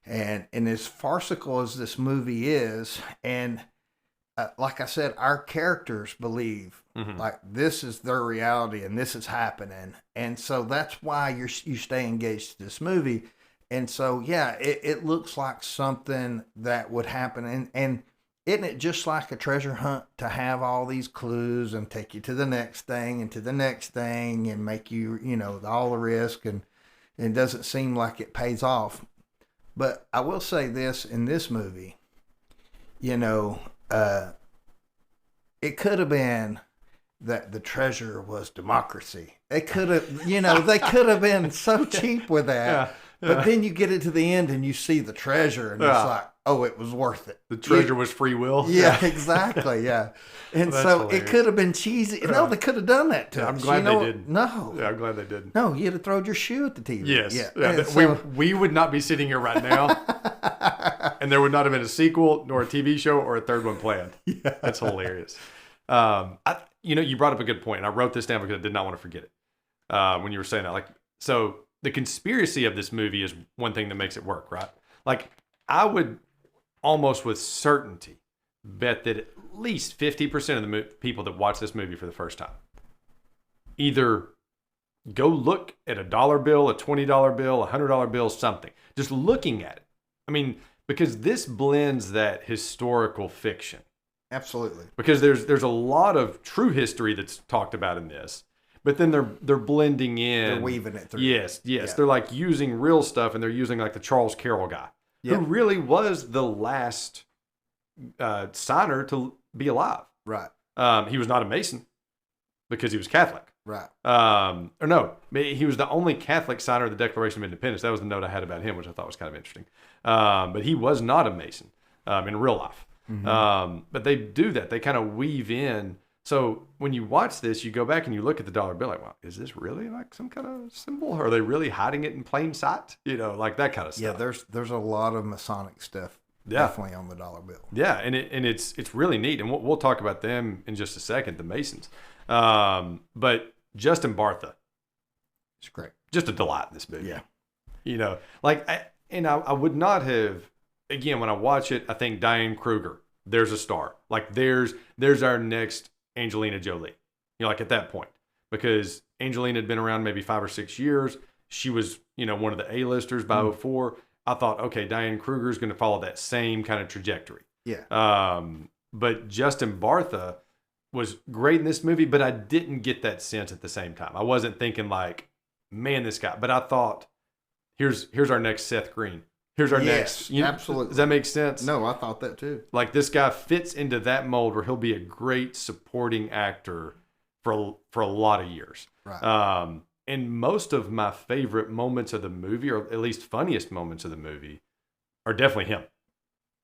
And as farcical as this movie is, and like I said, our characters believe like this is their reality and this is happening, and so that's why you stay engaged to this movie. And so it looks like something that would happen, and isn't it just like a treasure hunt to have all these clues and take you to the next thing and to the next thing and make you all the risk, and it doesn't seem like it pays off. But I will say this, in this movie, it could have been that the treasure was democracy. It could have, they could have been so cheap with that. Yeah. But then you get it to the end and you see the treasure and it's like, oh, it was worth it. The treasure was free will. Yeah, exactly. Yeah. And so hilarious. It could have been cheesy. No, they could have done that to us. I'm glad they didn't. No. Yeah, I'm glad they didn't. No, you'd have thrown your shoe at the TV. Yes. Yeah. So, we would not be sitting here right now. And there would not have been a sequel, nor a TV show, or a third one planned. Yeah. That's hilarious. You brought up a good point, and I wrote this down because I did not want to forget it when you were saying that. So the conspiracy of this movie is one thing that makes it work, right? Like, I would almost with certainty bet that at least 50% of the people that watch this movie for the first time either go look at a $1 bill, a $20 bill, a $100 bill, something. Just looking at it. I mean, because this blends that historical fiction. Absolutely. Because there's a lot of true history that's talked about in this, but then they're blending in. They're weaving it through. Yes. Yeah. They're like using real stuff, and they're using like the Charles Carroll guy, who really was the last signer to be alive. Right. He was not a Mason because he was Catholic. Right. Or no, he was the only Catholic signer of the Declaration of Independence. That was the note I had about him, which I thought was kind of interesting. But he was not a Mason in real life. Mm-hmm. But they do that. They kind of weave in. So when you watch this, you go back and you look at the dollar bill like, wow, is this really like some kind of symbol? Are they really hiding it in plain sight? Like that kind of stuff. Yeah, there's a lot of Masonic stuff definitely on the dollar bill. Yeah, and it's really neat. And we'll talk about them in just a second, the Masons. But Justin Bartha, it's great. Just a delight in this movie. Yeah. I would not have, again, when I watch it, I think Diane Kruger, there's a star. Like there's our next Angelina Jolie. Like at that point, because Angelina had been around maybe 5 or 6 years. She was, one of the A-listers by 2004. I thought, okay, Diane Kruger is going to follow that same kind of trajectory. Yeah. But Justin Bartha was great in this movie, but I didn't get that sense at the same time. I wasn't thinking like, man, this guy. But I thought, here's our next Seth Green. Here's our next. Absolutely. Does that make sense? No, I thought that too. Like this guy fits into that mold where he'll be a great supporting actor for a lot of years. Right. And most of my favorite moments of the movie, or at least funniest moments of the movie, are definitely him.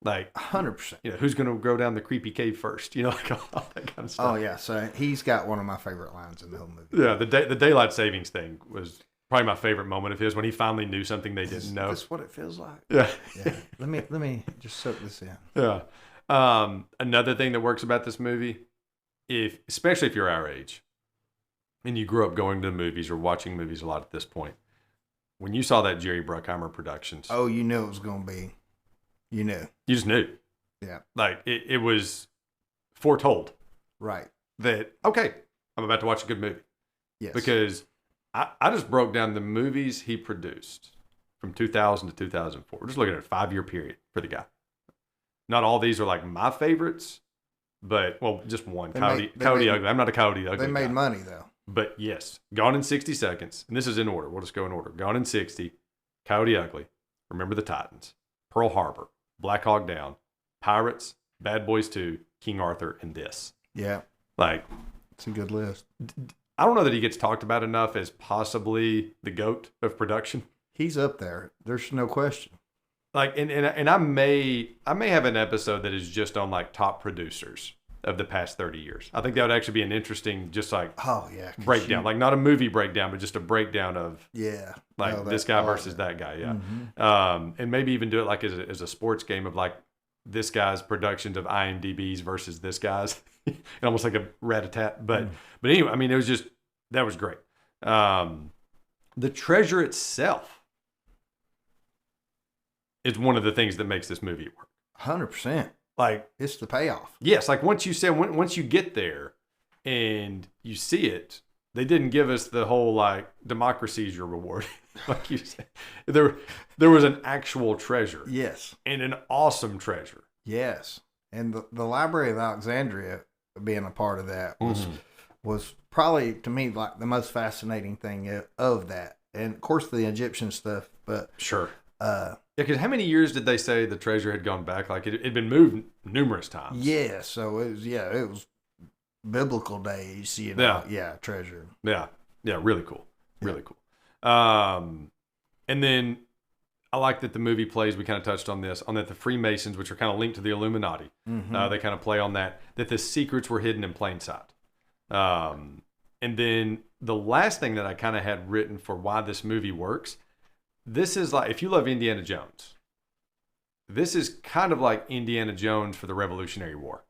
Like 100%. Who's going to go down the creepy cave first? Like all that kind of stuff. Oh yeah, so he's got one of my favorite lines in the whole movie. Yeah, the daylight savings thing was probably my favorite moment of his, when he finally knew something they didn't know. That's what it feels like. Yeah. Yeah. Let me just soak this in. Yeah. Another thing that works about this movie, especially if you're our age, and you grew up going to the movies or watching movies a lot at this point, when you saw that Jerry Bruckheimer Productions. Oh, you knew it was going to be. You knew. You just knew. Yeah. Like it was foretold. Right. That, okay, I'm about to watch a good movie. Yes. Because I just broke down the movies he produced from 2000 to 2004. We're just looking at a 5-year period for the guy. Not all these are like my favorites, but, just one. Coyote Ugly. I'm not a Coyote Ugly They made guy. money, though. But yes, Gone in 60 Seconds. And this is in order. We'll just go in order. Gone in 60, Coyote Ugly, Remember the Titans, Pearl Harbor, Black Hawk Down, Pirates, Bad Boys 2, King Arthur, and this. Yeah. Like, it's a good list. I don't know that he gets talked about enough as possibly the GOAT of production. He's up there. There's no question. Like, and I may have an episode that is just on like top producers of the past 30 years. I think that would actually be an interesting, just like breakdown, like not a movie breakdown, but just a breakdown of like this guy versus that guy. Yeah. Mm-hmm. And maybe even do it like as a sports game of like this guy's productions of IMDb's versus this guy's, almost like a rat-a-tat. But anyway, I mean, it was just, that was great. The treasure itself is one of the things that makes this movie work. 100%. Like, it's the payoff. Yes, like once you get there and you see it, they didn't give us the whole like democracy is your reward. Like you said, there was an actual treasure. Yes, and an awesome treasure. Yes, and the Library of Alexandria being a part of that was probably to me like the most fascinating thing of that, and of course the Egyptian stuff. But sure. Yeah, because how many years did they say the treasure had gone back? Like it had been moved numerous times. Yeah, so it was biblical days, you know. Yeah, treasure. Yeah, really cool, really cool. And then I like that the movie plays. We kind of touched on this, on that the Freemasons, which are kind of linked to the Illuminati, they kind of play on that the secrets were hidden in plain sight. And then the last thing that I kind of had written for why this movie works. This is like, if you love Indiana Jones, this is kind of like Indiana Jones for the Revolutionary War.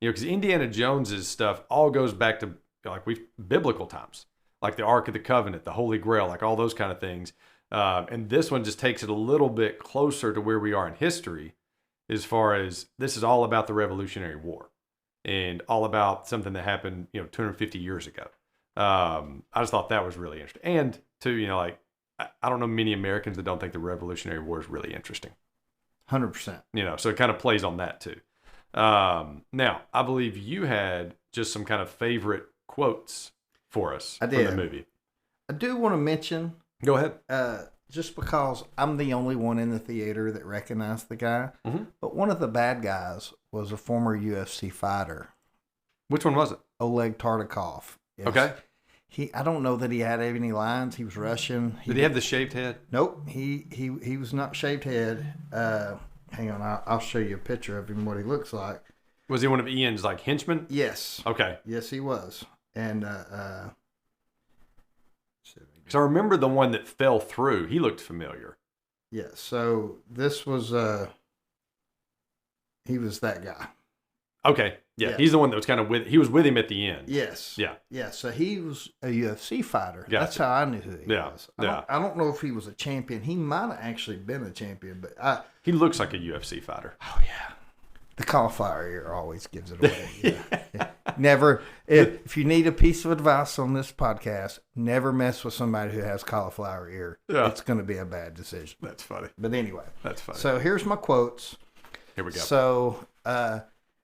You know, because Indiana Jones's stuff all goes back to like biblical times, like the Ark of the Covenant, the Holy Grail, like all those kind of things. And this one just takes it a little bit closer to where we are in history, as far as this is all about the Revolutionary War and all about something that happened, 250 years ago. I just thought that was really interesting. And too, like, I don't know many Americans that don't think the Revolutionary War is really interesting. 100%. So it kind of plays on that too. Now, I believe you had just some kind of favorite quotes for us from the movie. I do want to mention. Go ahead. Just because I'm the only one in the theater that recognized the guy, but one of the bad guys was a former UFC fighter. Which one was it? Oleg Tartakov. Yes. Okay. I don't know that he had any lines. He was Russian. Did he have the shaved head? Nope. He was not shaved head. Hang on, I'll show you a picture of him, what he looks like. Was he one of Ian's like henchmen? Yes. Okay. Yes, he was. And so I remember the one that fell through. He looked familiar. Yeah. So this was he was that guy. Okay. Yeah, yes. He's the one that was kind of he was with him at the end. Yes. Yeah. Yeah, so he was a UFC fighter. Gotcha. That's how I knew who he was. I don't know if he was a champion. He might have actually been a champion, but he looks like a UFC fighter. Oh, yeah. The cauliflower ear always gives it away. Yeah. Never, if you need a piece of advice on this podcast, never mess with somebody who has cauliflower ear. Yeah. It's going to be a bad decision. That's funny. But anyway. That's funny. So here's my quotes. Here we go. So,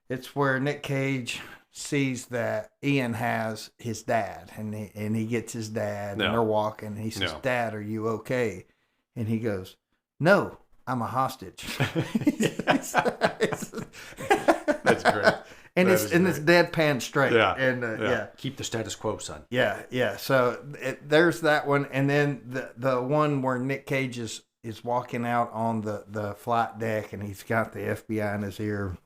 it's where Nic Cage sees that Ian has his dad, and he gets his dad, and they're walking. And he says, "Dad, are you okay?" And he goes, "No, I'm a hostage." That's great. And it's deadpan straight. Yeah. And yeah. Keep the status quo, son. Yeah, yeah. So there's that one, and then the one where Nic Cage is walking out on the flight deck, and he's got the FBI in his ear.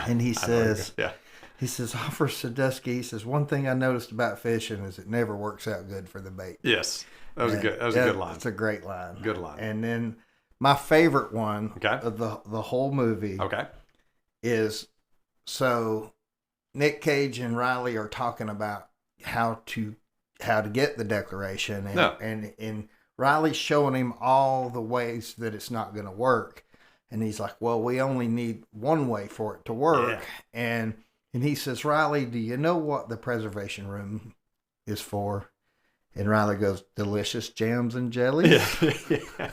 And he says, Officer Sadusky, he says, one thing I noticed about fishing is it never works out good for the bait. Yes. That was a good line. It's a great line. Good line. And then my favorite one of the whole movie is, so Nic Cage and Riley are talking about how to get the declaration, and Riley's showing him all the ways that it's not going to work. And he's like, well, we only need one way for it to work. Yeah. And he says, Riley, do you know what the preservation room is for? And Riley goes, delicious jams and jellies. Yeah.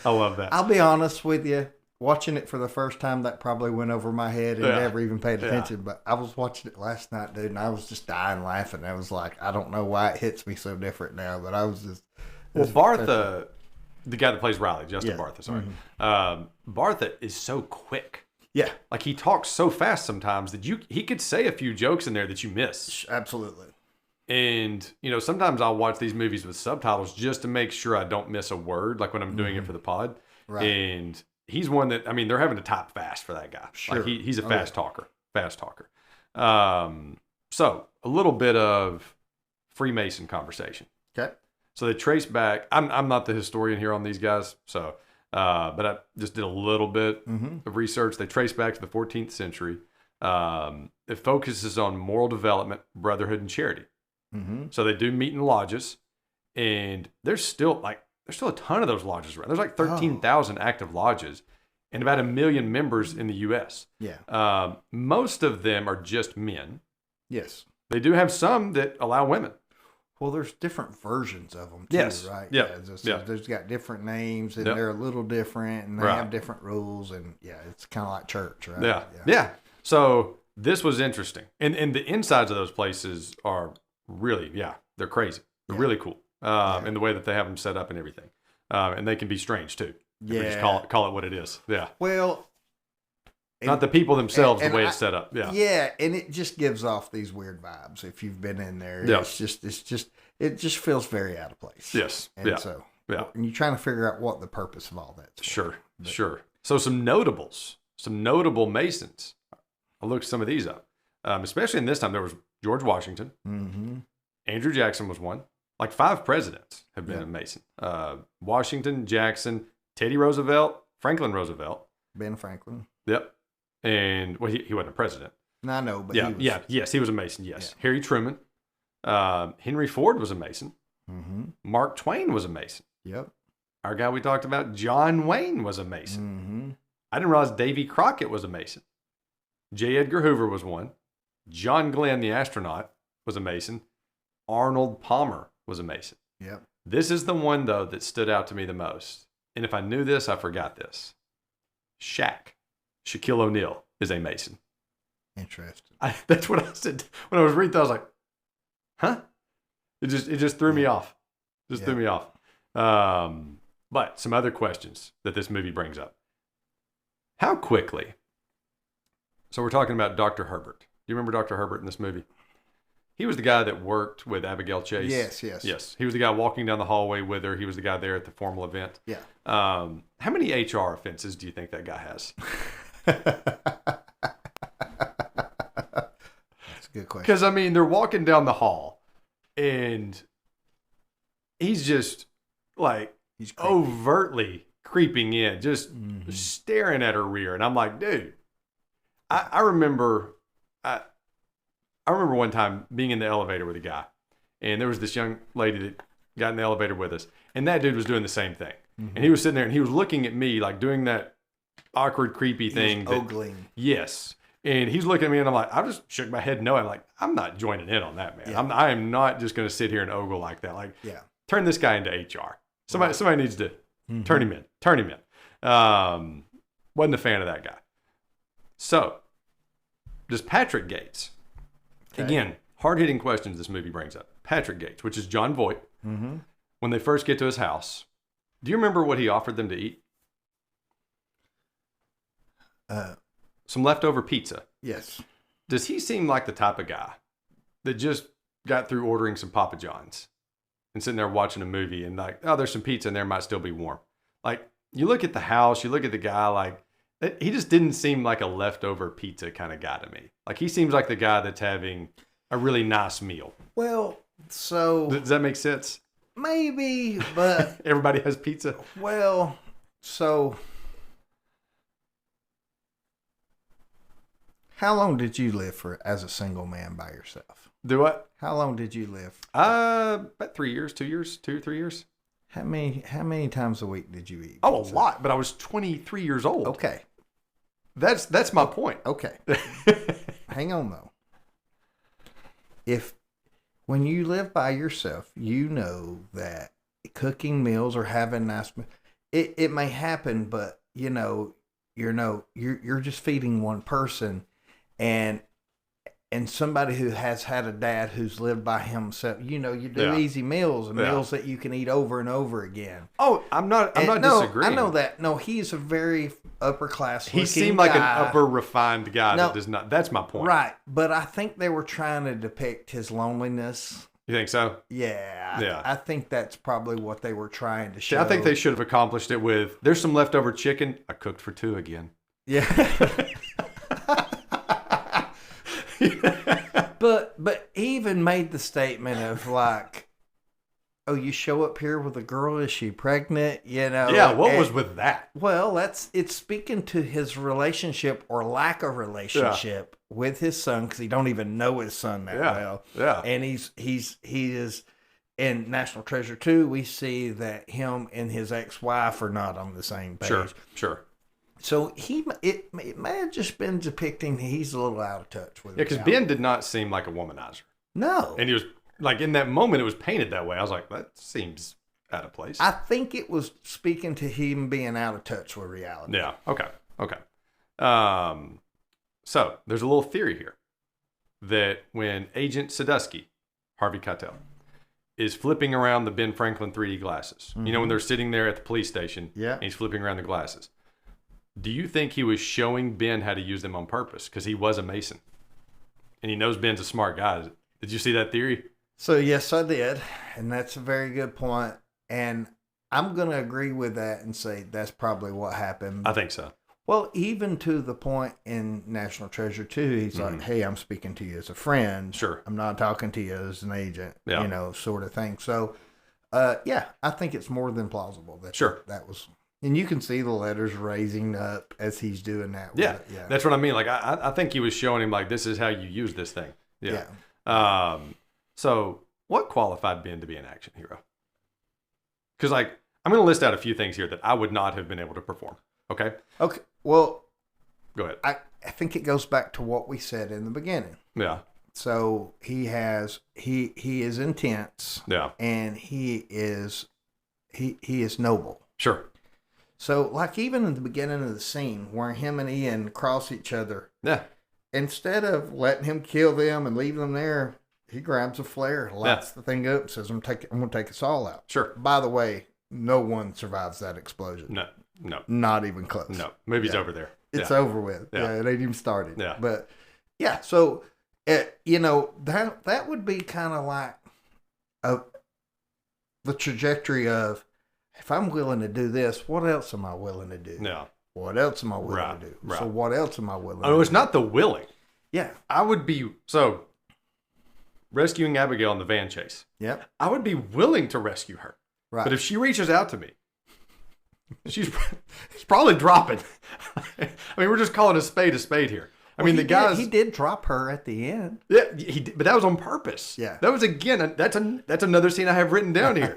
I love that. I'll be honest with you. Watching it for the first time, that probably went over my head and never even paid attention. But I was watching it last night, dude, and I was just dying laughing. I was like, I don't know why it hits me so different now, but I was just... Well, Bartha... The guy that plays Riley, Justin Yeah. Bartha, sorry. Bartha is so quick. Yeah. Like he talks so fast sometimes that he could say a few jokes in there that you miss. Absolutely. And, sometimes I'll watch these movies with subtitles just to make sure I don't miss a word, like when I'm doing it for the pod. Right. And he's one that, they're having to type fast for that guy. Sure. Like he's a fast talker. So a little bit of Freemason conversation. Okay. So they trace back. I'm not the historian here on these guys, so but I just did a little bit of research. They trace back to the 14th century. It focuses on moral development, brotherhood, and charity. So they do meet in lodges, and there's still a ton of those lodges around. There's like 13,000 active lodges, and about 1 million members in the U.S. Yeah. Most of them are just men. Yes. They do have some that allow women. Well, there's different versions of them too, Yes. right? Yep. There's got different names, and Yep. they're a little different, and they Right. have different rules, and it's kind of like church, right? Yeah. So this was interesting, and the insides of those places are really, they're crazy. They're really cool, in the way that they have them set up and everything, and they can be strange too. If we just call it what it is. Yeah. Well, Not the people themselves, and the way it's set up. Yeah. Yeah, and it just gives off these weird vibes if you've been in there. Yeah. It just feels very out of place. Yes. And so and you're trying to figure out what the purpose of all that's for. Sure. So some notable Masons. I looked some of these up, especially in this time. There was George Washington. Mm-hmm. Andrew Jackson was one. Like 5 presidents have been a Mason. Washington, Jackson, Teddy Roosevelt, Franklin Roosevelt. Ben Franklin. Yep. And he wasn't a president. No, I know, but Yes, he was a Mason. Yes. Yeah. Harry Truman. Henry Ford was a Mason. Mm-hmm. Mark Twain was a Mason. Yep. Our guy we talked about, John Wayne, was a Mason. Mm-hmm. I didn't realize Davy Crockett was a Mason. J. Edgar Hoover was one. John Glenn, the astronaut, was a Mason. Arnold Palmer was a Mason. Yep. This is the one, though, that stood out to me the most. And if I knew this, I forgot this. Shaquille O'Neal is a Mason. Interesting. That's what I said when I was reading. I was like, "Huh?" It just threw me off. Threw me off. But some other questions that this movie brings up. How quickly? So we're talking about Dr. Herbert. Do you remember Dr. Herbert in this movie? He was the guy that worked with Abigail Chase. Yes. He was the guy walking down the hallway with her. He was the guy there at the formal event. Yeah. How many HR offenses do you think that guy has? That's a good question. Because, they're walking down the hall, and he's just, He's creepy. overtly creeping in, just staring at her rear. And I'm like, dude, I remember one time being in the elevator with a guy, and there was this young lady that got in the elevator with us, and that dude was doing the same thing. And he was sitting there, and he was looking at me, doing that awkward, creepy thing. Ogling. Yes. And he's looking at me, and I'm like, I just shook my head no. I'm like, I'm not joining in on that, man. Yeah. I am not just going to sit here and ogle like that. Turn this guy into HR. Somebody needs to turn him in. Wasn't a fan of that guy. So, does Patrick Gates, again, hard-hitting questions this movie brings up. Patrick Gates, which is John Voight, when they first get to his house, do you remember what he offered them to eat? Some leftover pizza. Yes. Does he seem like the type of guy that just got through ordering some Papa John's and sitting there watching a movie and there's some pizza in there, might still be warm? You look at the house, you look at the guy, he just didn't seem like a leftover pizza kind of guy to me. He seems like the guy that's having a really nice meal. Well, so Does that make sense? maybe, but Everybody has pizza. well, so how long did you live as a single man by yourself? Do what? How long did you live? About 3 years, 2 years, 3 years. How many times a week did you eat? Oh, pizza? a lot. But I was 23 years old. Okay. That's my point. Okay. Hang on though. When you live by yourself, you know that cooking meals or having nice, it may happen, but you're just feeding one person, and and somebody who has had a dad who's lived by himself, you do Yeah. easy meals and Yeah. meals that you can eat over and over again. Oh, I'm not No, disagreeing. I know that. No, he's a very upper class. He seemed like an upper refined guy that does not. That's my point. Right, but I think they were trying to depict his loneliness. You think so? Yeah, Yeah. I think that's probably what they were trying to show. See, I think they should have accomplished it with, there's some leftover chicken. I cooked for 2 again. Yeah. But he even made the statement of like, oh, you show up here with a girl, is she pregnant? Yeah, what was with that? Well, it's speaking to his relationship or lack of relationship with his son, because he don't even know his son that well. Yeah. And he is in National Treasure 2, we see that him and his ex-wife are not on the same page. Sure. So it may have just been depicting he's a little out of touch with Yeah, because Ben did not seem like a womanizer. No. And he was, like, in that moment, it was painted that way. I was like, that seems out of place. I think it was speaking to him being out of touch with reality. Yeah, okay. So, there's a little theory here that when Agent Sadusky, Harvey Keitel, is flipping around the Ben Franklin 3D glasses, you know, when they're sitting there at the police station, and he's flipping around the glasses, do you think he was showing Ben how to use them on purpose? Because he was a Mason. And he knows Ben's a smart guy. Did you see that theory? So, yes, I did. And that's a very good point. And I'm going to agree with that and say that's probably what happened. I think so. Well, even to the point in National Treasure 2, he's like, hey, I'm speaking to you as a friend. Sure. I'm not talking to you as an agent, sort of thing. So, I think it's more than plausible that that was... And you can see the letters raising up as he's doing that. Yeah, that's what I mean. Like, I think he was showing him, like, this is how you use this thing. Yeah. So, what qualified Ben to be an action hero? Because, like, I'm going to list out a few things here that I would not have been able to perform. Okay? Okay. Well, go ahead. I think it goes back to what we said in the beginning. Yeah. So, he is intense. Yeah. And he is noble. Sure. So, like, even in the beginning of the scene where him and Ian cross each other, instead of letting him kill them and leave them there, he grabs a flare, lights the thing up, and says, I'm going to take us all out. Sure. By the way, no one survives that explosion. No. Not even close. No. Movie's over there. It's over with. Yeah, it ain't even started. Yeah. But, so, that would be kind of like the trajectory of, if I'm willing to do this, what else am I willing to do? Yeah. What else am I willing to do? Right. So what else am I willing to do? do? It's not the willing. Yeah. I would be, rescuing Abigail in the van chase. Yep. I would be willing to rescue her. Right. But if she reaches out to me, she's probably dropping. I mean, we're just calling a spade here. I mean, he did drop her at the end. Yeah, he did, but that was on purpose. Yeah. That was, again, that's another scene I have written down here.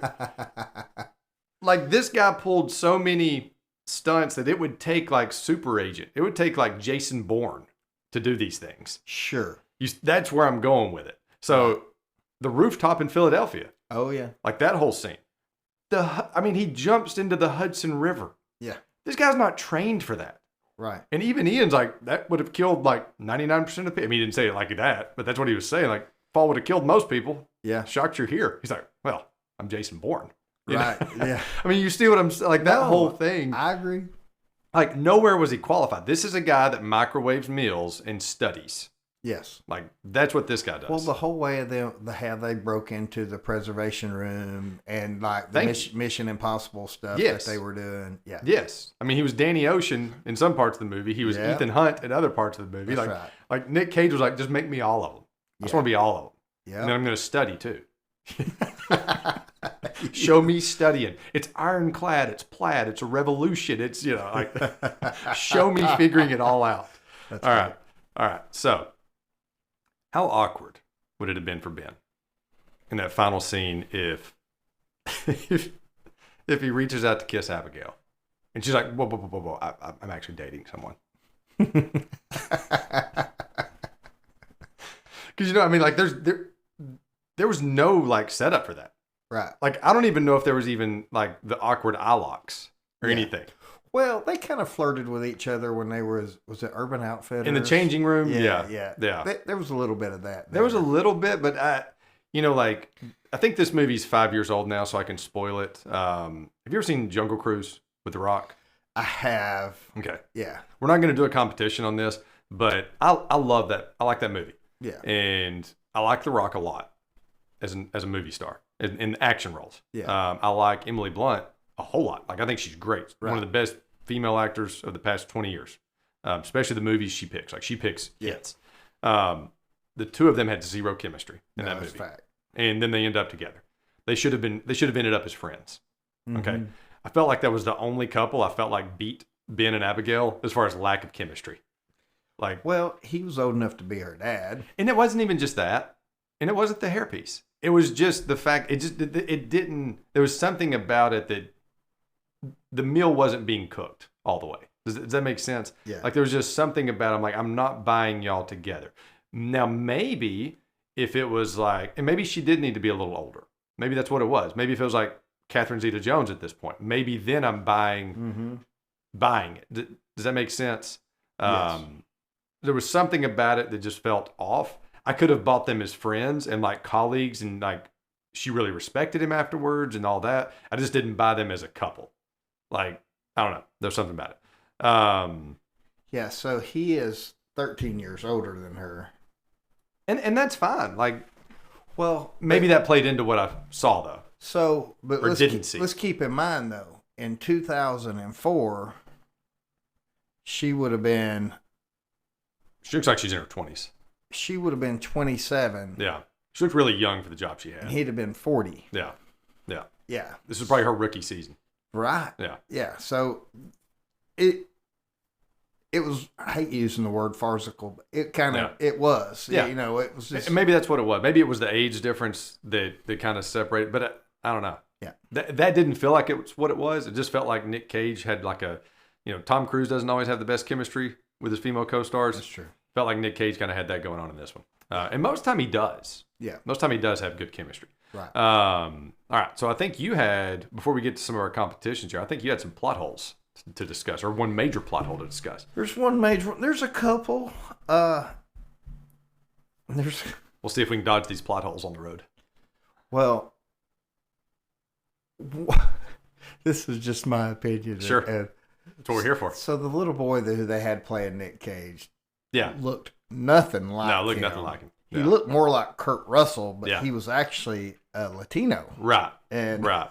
Like, this guy pulled so many stunts that it would take, like, Super Agent. It would take, like, Jason Bourne to do these things. Sure. That's where I'm going with it. So, the rooftop in Philadelphia. Oh, yeah. Like, that whole scene. He jumps into the Hudson River. Yeah. This guy's not trained for that. Right. And even Ian's like, that would have killed, like, 99% of people. I mean, he didn't say it like that, but that's what he was saying. Like, fall would have killed most people. Yeah. Shocked you're here. He's like, well, I'm Jason Bourne. Right. Yeah. I mean, you see what I'm saying? Like, that whole thing. I agree. Like, nowhere was he qualified. This is a guy that microwaves meals and studies. Yes. Like, that's what this guy does. Well, the whole way of how they broke into the preservation room and, like, the Mission Impossible stuff that they were doing. Yeah. Yes. I mean, he was Danny Ocean in some parts of the movie. He was Ethan Hunt in other parts of the movie. That's like, right. Like, Nic Cage was like, just make me all of them. I just want to be all of them. Yeah. And then I'm going to study, too. Show me studying. It's ironclad. It's plaid. It's a revolution. It's, like, show me figuring it all out. That's all right. So, how awkward would it have been for Ben in that final scene if he reaches out to kiss Abigail and she's like, whoa, I'm actually dating someone. Because, like, there was no, like, setup for that. Right. Like, I don't even know if there was even, like, the awkward eye locks or anything. Well, they kind of flirted with each other when they was it Urban Outfitters? In the changing room? Yeah. Yeah. There was a little bit of that. There was a little bit, but I think this movie's 5 years old now, so I can spoil it. Have you ever seen Jungle Cruise with The Rock? I have. Okay. Yeah. We're not going to do a competition on this, but I love that. I like that movie. Yeah. And I like The Rock a lot as a movie star in action roles. Yeah. I like Emily Blunt a whole lot. Like, I think she's great. Right. One of the best female actors of the past 20 years, especially the movies she picks. Like, she picks hits. The two of them had zero chemistry in that movie. Fact. And then they end up together. They should have ended up as friends. Mm-hmm. Okay. I felt like that was the only couple I felt like beat Ben and Abigail as far as lack of chemistry. Like, well, he was old enough to be her dad. and it wasn't even just that. And it wasn't the hairpiece. It was just the fact it didn't, there was something about it that the meal wasn't being cooked all the way. Does that make sense? Yeah. Like, there was just something about it. I'm like, I'm not buying y'all together. Now, maybe if it was like, and maybe she did need to be a little older. Maybe that's what it was. Maybe if it was like Catherine Zeta-Jones at this point, maybe then I'm buying it. Does that make sense? Yes. There was something about it that just felt off. I could have bought them as friends and like colleagues, and like she really respected him afterwards and all that. I just didn't buy them as a couple. Like, I don't know. There's something about it. Yeah, so he is 13 years older than her. And that's fine. Like, well, maybe that played into what I saw though. So, but or didn't see. Let's keep in mind though, in 2004, she would have been. She looks like she's in her 20s. She would have been 27. Yeah. She looked really young for the job she had. And he'd have been 40. Yeah. Yeah. Yeah. This is probably her rookie season. Right. Yeah. Yeah. So it was, I hate using the word farcical, but it kind of, it was. Yeah. You know, it was just. And maybe that's what it was. Maybe it was the age difference that kind of separated, but I don't know. Yeah. That didn't feel like it was what it was. It just felt like Nic Cage had like Tom Cruise doesn't always have the best chemistry with his female co-stars. That's true. Felt like Nic Cage kind of had that going on in this one. And most of the time he does. Yeah. Most of the time he does have good chemistry. Right. All right. So I think you had, before we get to some of our competitions here, I think you had some plot holes to discuss, or one major plot hole to discuss. There's one major one. There's a couple. We'll see if we can dodge these plot holes on the road. Well, this is just my opinion. Sure. That's what we're here for. So the little boy who they had playing Nic Cage, looked nothing like him. No, looked nothing like him. He looked more like Kurt Russell, but Yeah. he was actually a Latino. Right. And Right.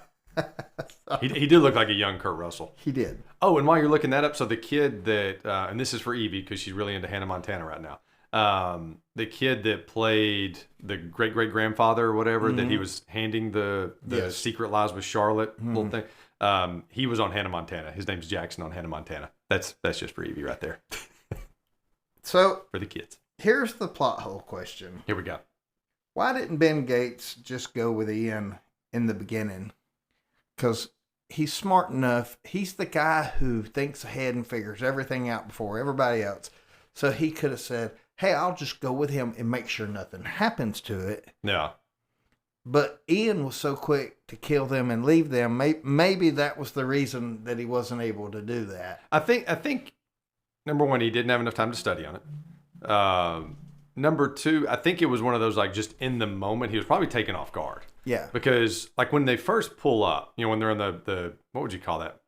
He did look like a young Kurt Russell. He did. Oh, and while you're looking that up, so the kid that, and this is for Evie because she's really into Hannah Montana right now. The kid that played the great-great-grandfather or whatever, that he was handing the Yes. Secret Lies with Charlotte little thing. He was on Hannah Montana. His name's Jackson on Hannah Montana. That's just for Evie right there. So for the kids. Here's the plot hole question. Here we go. Why didn't Ben Gates just go with Ian in the beginning? Because he's smart enough. He's the guy who thinks ahead and figures everything out before everybody else. So he could have said, hey, I'll just go with him and make sure nothing happens to it. Yeah. But Ian was so quick to kill them and leave them. Maybe that was the reason that he wasn't able to do that. I think number one, he didn't have enough time to study on it. Number two, I think it was one of those, like, just in the moment, he was probably taken off guard. Yeah. Because, like, when they first pull up, when they're in the what would you call that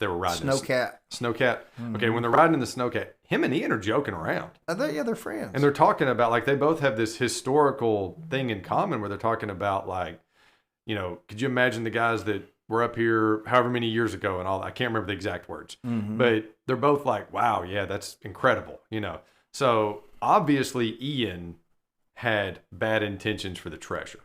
they were riding? Snowcat. Snowcat. Mm-hmm. Okay, when they're riding in the Snowcat, him and Ian are joking around. They're friends. And they're talking about, like, they both have this historical thing in common where they're talking about, like, could you imagine the guys that were up here however many years ago and all that? I can't remember the exact words. Mm-hmm. But they're both like, wow, yeah, that's incredible, So obviously Ian had bad intentions for the treasure.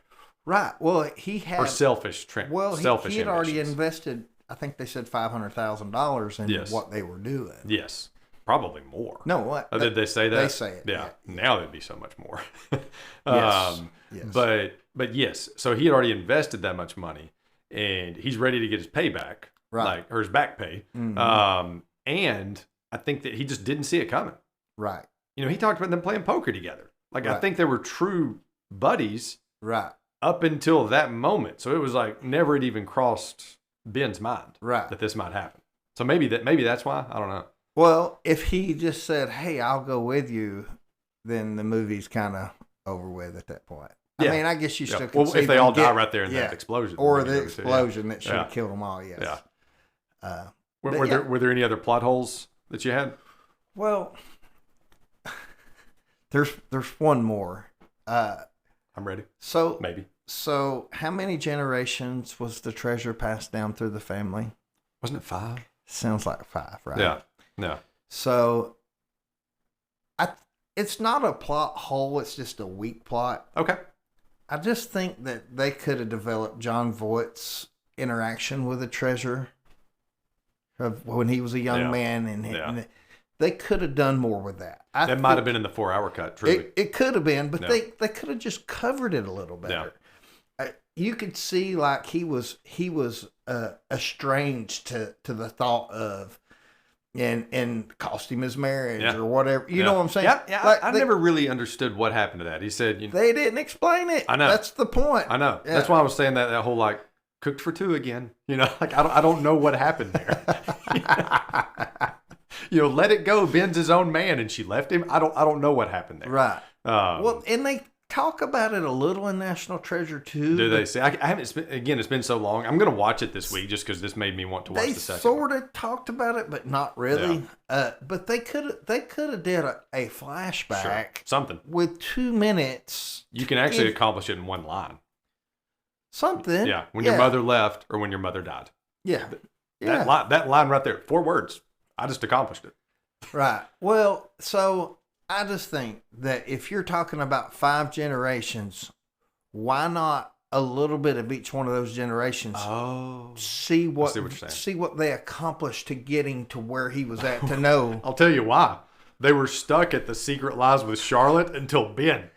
Right. Well, he had... Or selfish he had already invested, I think they said $500,000 in what they were doing. Yes. Probably more. No, what? Oh, did they say that? They say it. Yeah. Now it'd be so much more. Yes. But yes, so he had already invested that much money and he's ready to get his payback. Right. Or his back pay. Mm-hmm. And I think that he just didn't see it coming. Right. He talked about them playing poker together. Like, right. I think they were true buddies. Right. Up until that moment. So it was like never had even crossed Ben's mind. Right. That this might happen. So maybe that's why. I don't know. Well, if he just said, "Hey, I'll go with you," then the movie's kind of over with at that point. Yeah. I mean, I guess you still could Well, see if they them all die right there in that explosion, or maybe the those two, explosion that should have killed them all. Yes. Yeah. Were there any other plot holes that you had? Well, there's one more. I'm ready. So Maybe. So how many generations was the treasure passed down through the family? Wasn't it 5? Sounds like 5, right? Yeah. Yeah. So it's not a plot hole. It's just a weak plot. Okay. I just think that they could have developed John Voight's interaction with the treasure of when he was a young man, and they could have done more with that. That might have been in the 4-hour cut. Truly, it could have been, but they could have just covered it a little better. You could see like he was estranged to the thought of and cost him his marriage or whatever. You know what I'm saying? Yeah. Like I never really understood what happened to that. He said they didn't explain it. I know. That's the point. I know. Yeah. That's why I was saying that whole like cooked for 2 again. You know, like I don't know what happened there. You know, let it go. Ben's his own man, and she left him. I don't know what happened there. Right. Well, and they talk about it a little in National Treasure too. Do they say? I haven't. It's been so long. I'm going to watch it this week just because this made me want to watch the second. They sort of talked about it, but not really. Yeah. But they could have did a flashback, something with 2 minutes. You can actually accomplish it in 1 line. Something. Yeah. When your mother left, or when your mother died. Yeah. That line right there, 4 words. I just accomplished it. Right. Well, so I just think that if you're talking about 5 generations, why not a little bit of each one of those generations? Oh, see what they accomplished to getting to where he was at to know. I'll tell you why. They were stuck at the Secret Lies with Charlotte until Ben.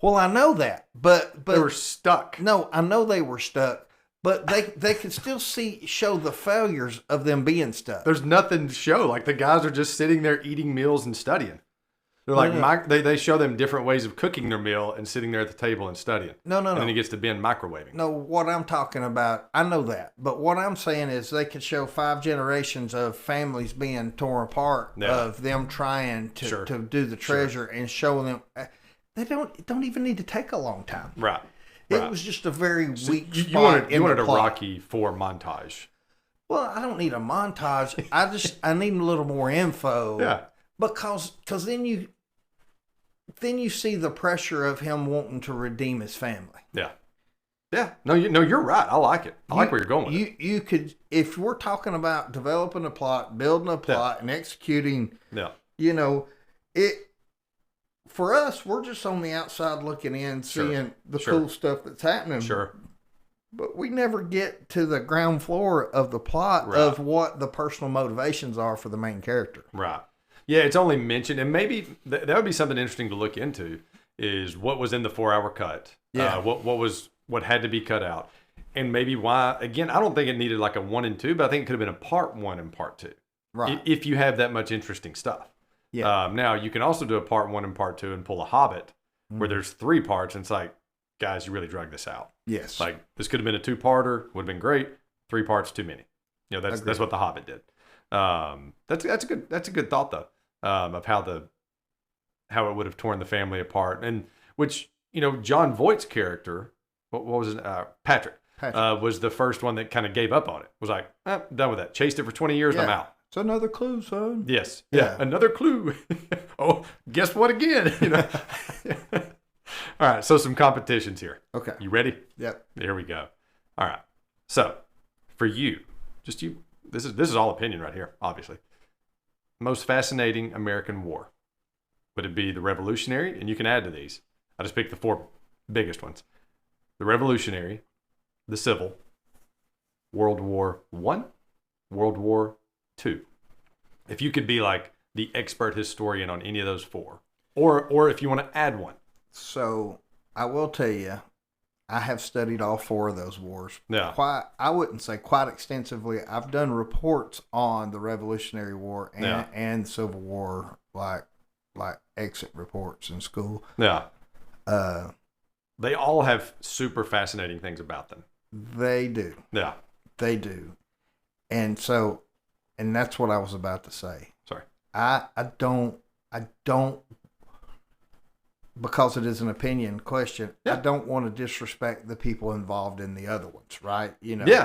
Well, I know that, but they were stuck. No, I know they were stuck. But they can still show the failures of them being stuck. There's nothing to show. Like the guys are just sitting there eating meals and studying. They're like they show them different ways of cooking their meal and sitting there at the table and studying. No. And then he gets to Ben microwaving. No, what I'm talking about, I know that. But what I'm saying is they could show 5 generations of families being torn apart, of them trying to do the treasure and show them. They don't even need to take a long time. Right. It was just a very weak spot. You wanted a Rocky IV montage. Well, I don't need a montage. I need a little more info. Yeah. Because then you see the pressure of him wanting to redeem his family. Yeah. Yeah. No, you're right. I like it. I like where you're going with it. You could, if we're talking about developing a plot, building a plot, and executing. Yeah. You know, it. For us, we're just on the outside looking in, seeing the cool stuff that's happening. Sure. But we never get to the ground floor of the plot of what the personal motivations are for the main character. Right. Yeah, it's only mentioned, and maybe that would be something interesting to look into, is what was in the 4-hour cut. Yeah. What had to be cut out. And maybe why, again, I don't think it needed like a 1 and 2, but I think it could have been a part 1 and part 2. Right. If you have that much interesting stuff. Yeah. Now, you can also do a part 1 and part 2 and pull a Hobbit where there's 3 parts, and it's like, guys, you really drug this out. Yes. Like, this could have been a 2-parter, would have been great. 3 parts, too many. You know, that's what the Hobbit did. That's a good thought, though, of how it would have torn the family apart. And which, you know, John Voight's character, what was it? Patrick. Was the first one that kind of gave up on it. Was like, done with that. Chased it for 20 years, I'm out. It's another clue, son. Yes. Yeah. Another clue. Oh, guess what again? You know. All right. So some competitions here. Okay. You ready? Yep. Here we go. All right. So for you, just you, this is all opinion right here, obviously. Most fascinating American war. Would it be the Revolutionary? And you can add to these. I just picked the 4 biggest ones. The Revolutionary, the Civil, World War I, World War II. If you could be like the expert historian on any of those 4, or if you want to add one. So I will tell you, I have studied all 4 of those wars. Yeah. I wouldn't say quite extensively. I've done reports on the Revolutionary War and Civil War, like exit reports in school. Yeah. They all have super fascinating things about them. They do. Yeah. They do. And so and that's what I was about to say. Sorry. I don't, because it is an opinion question. Yeah. I don't want to disrespect the people involved in the other ones, right? You know. Yeah,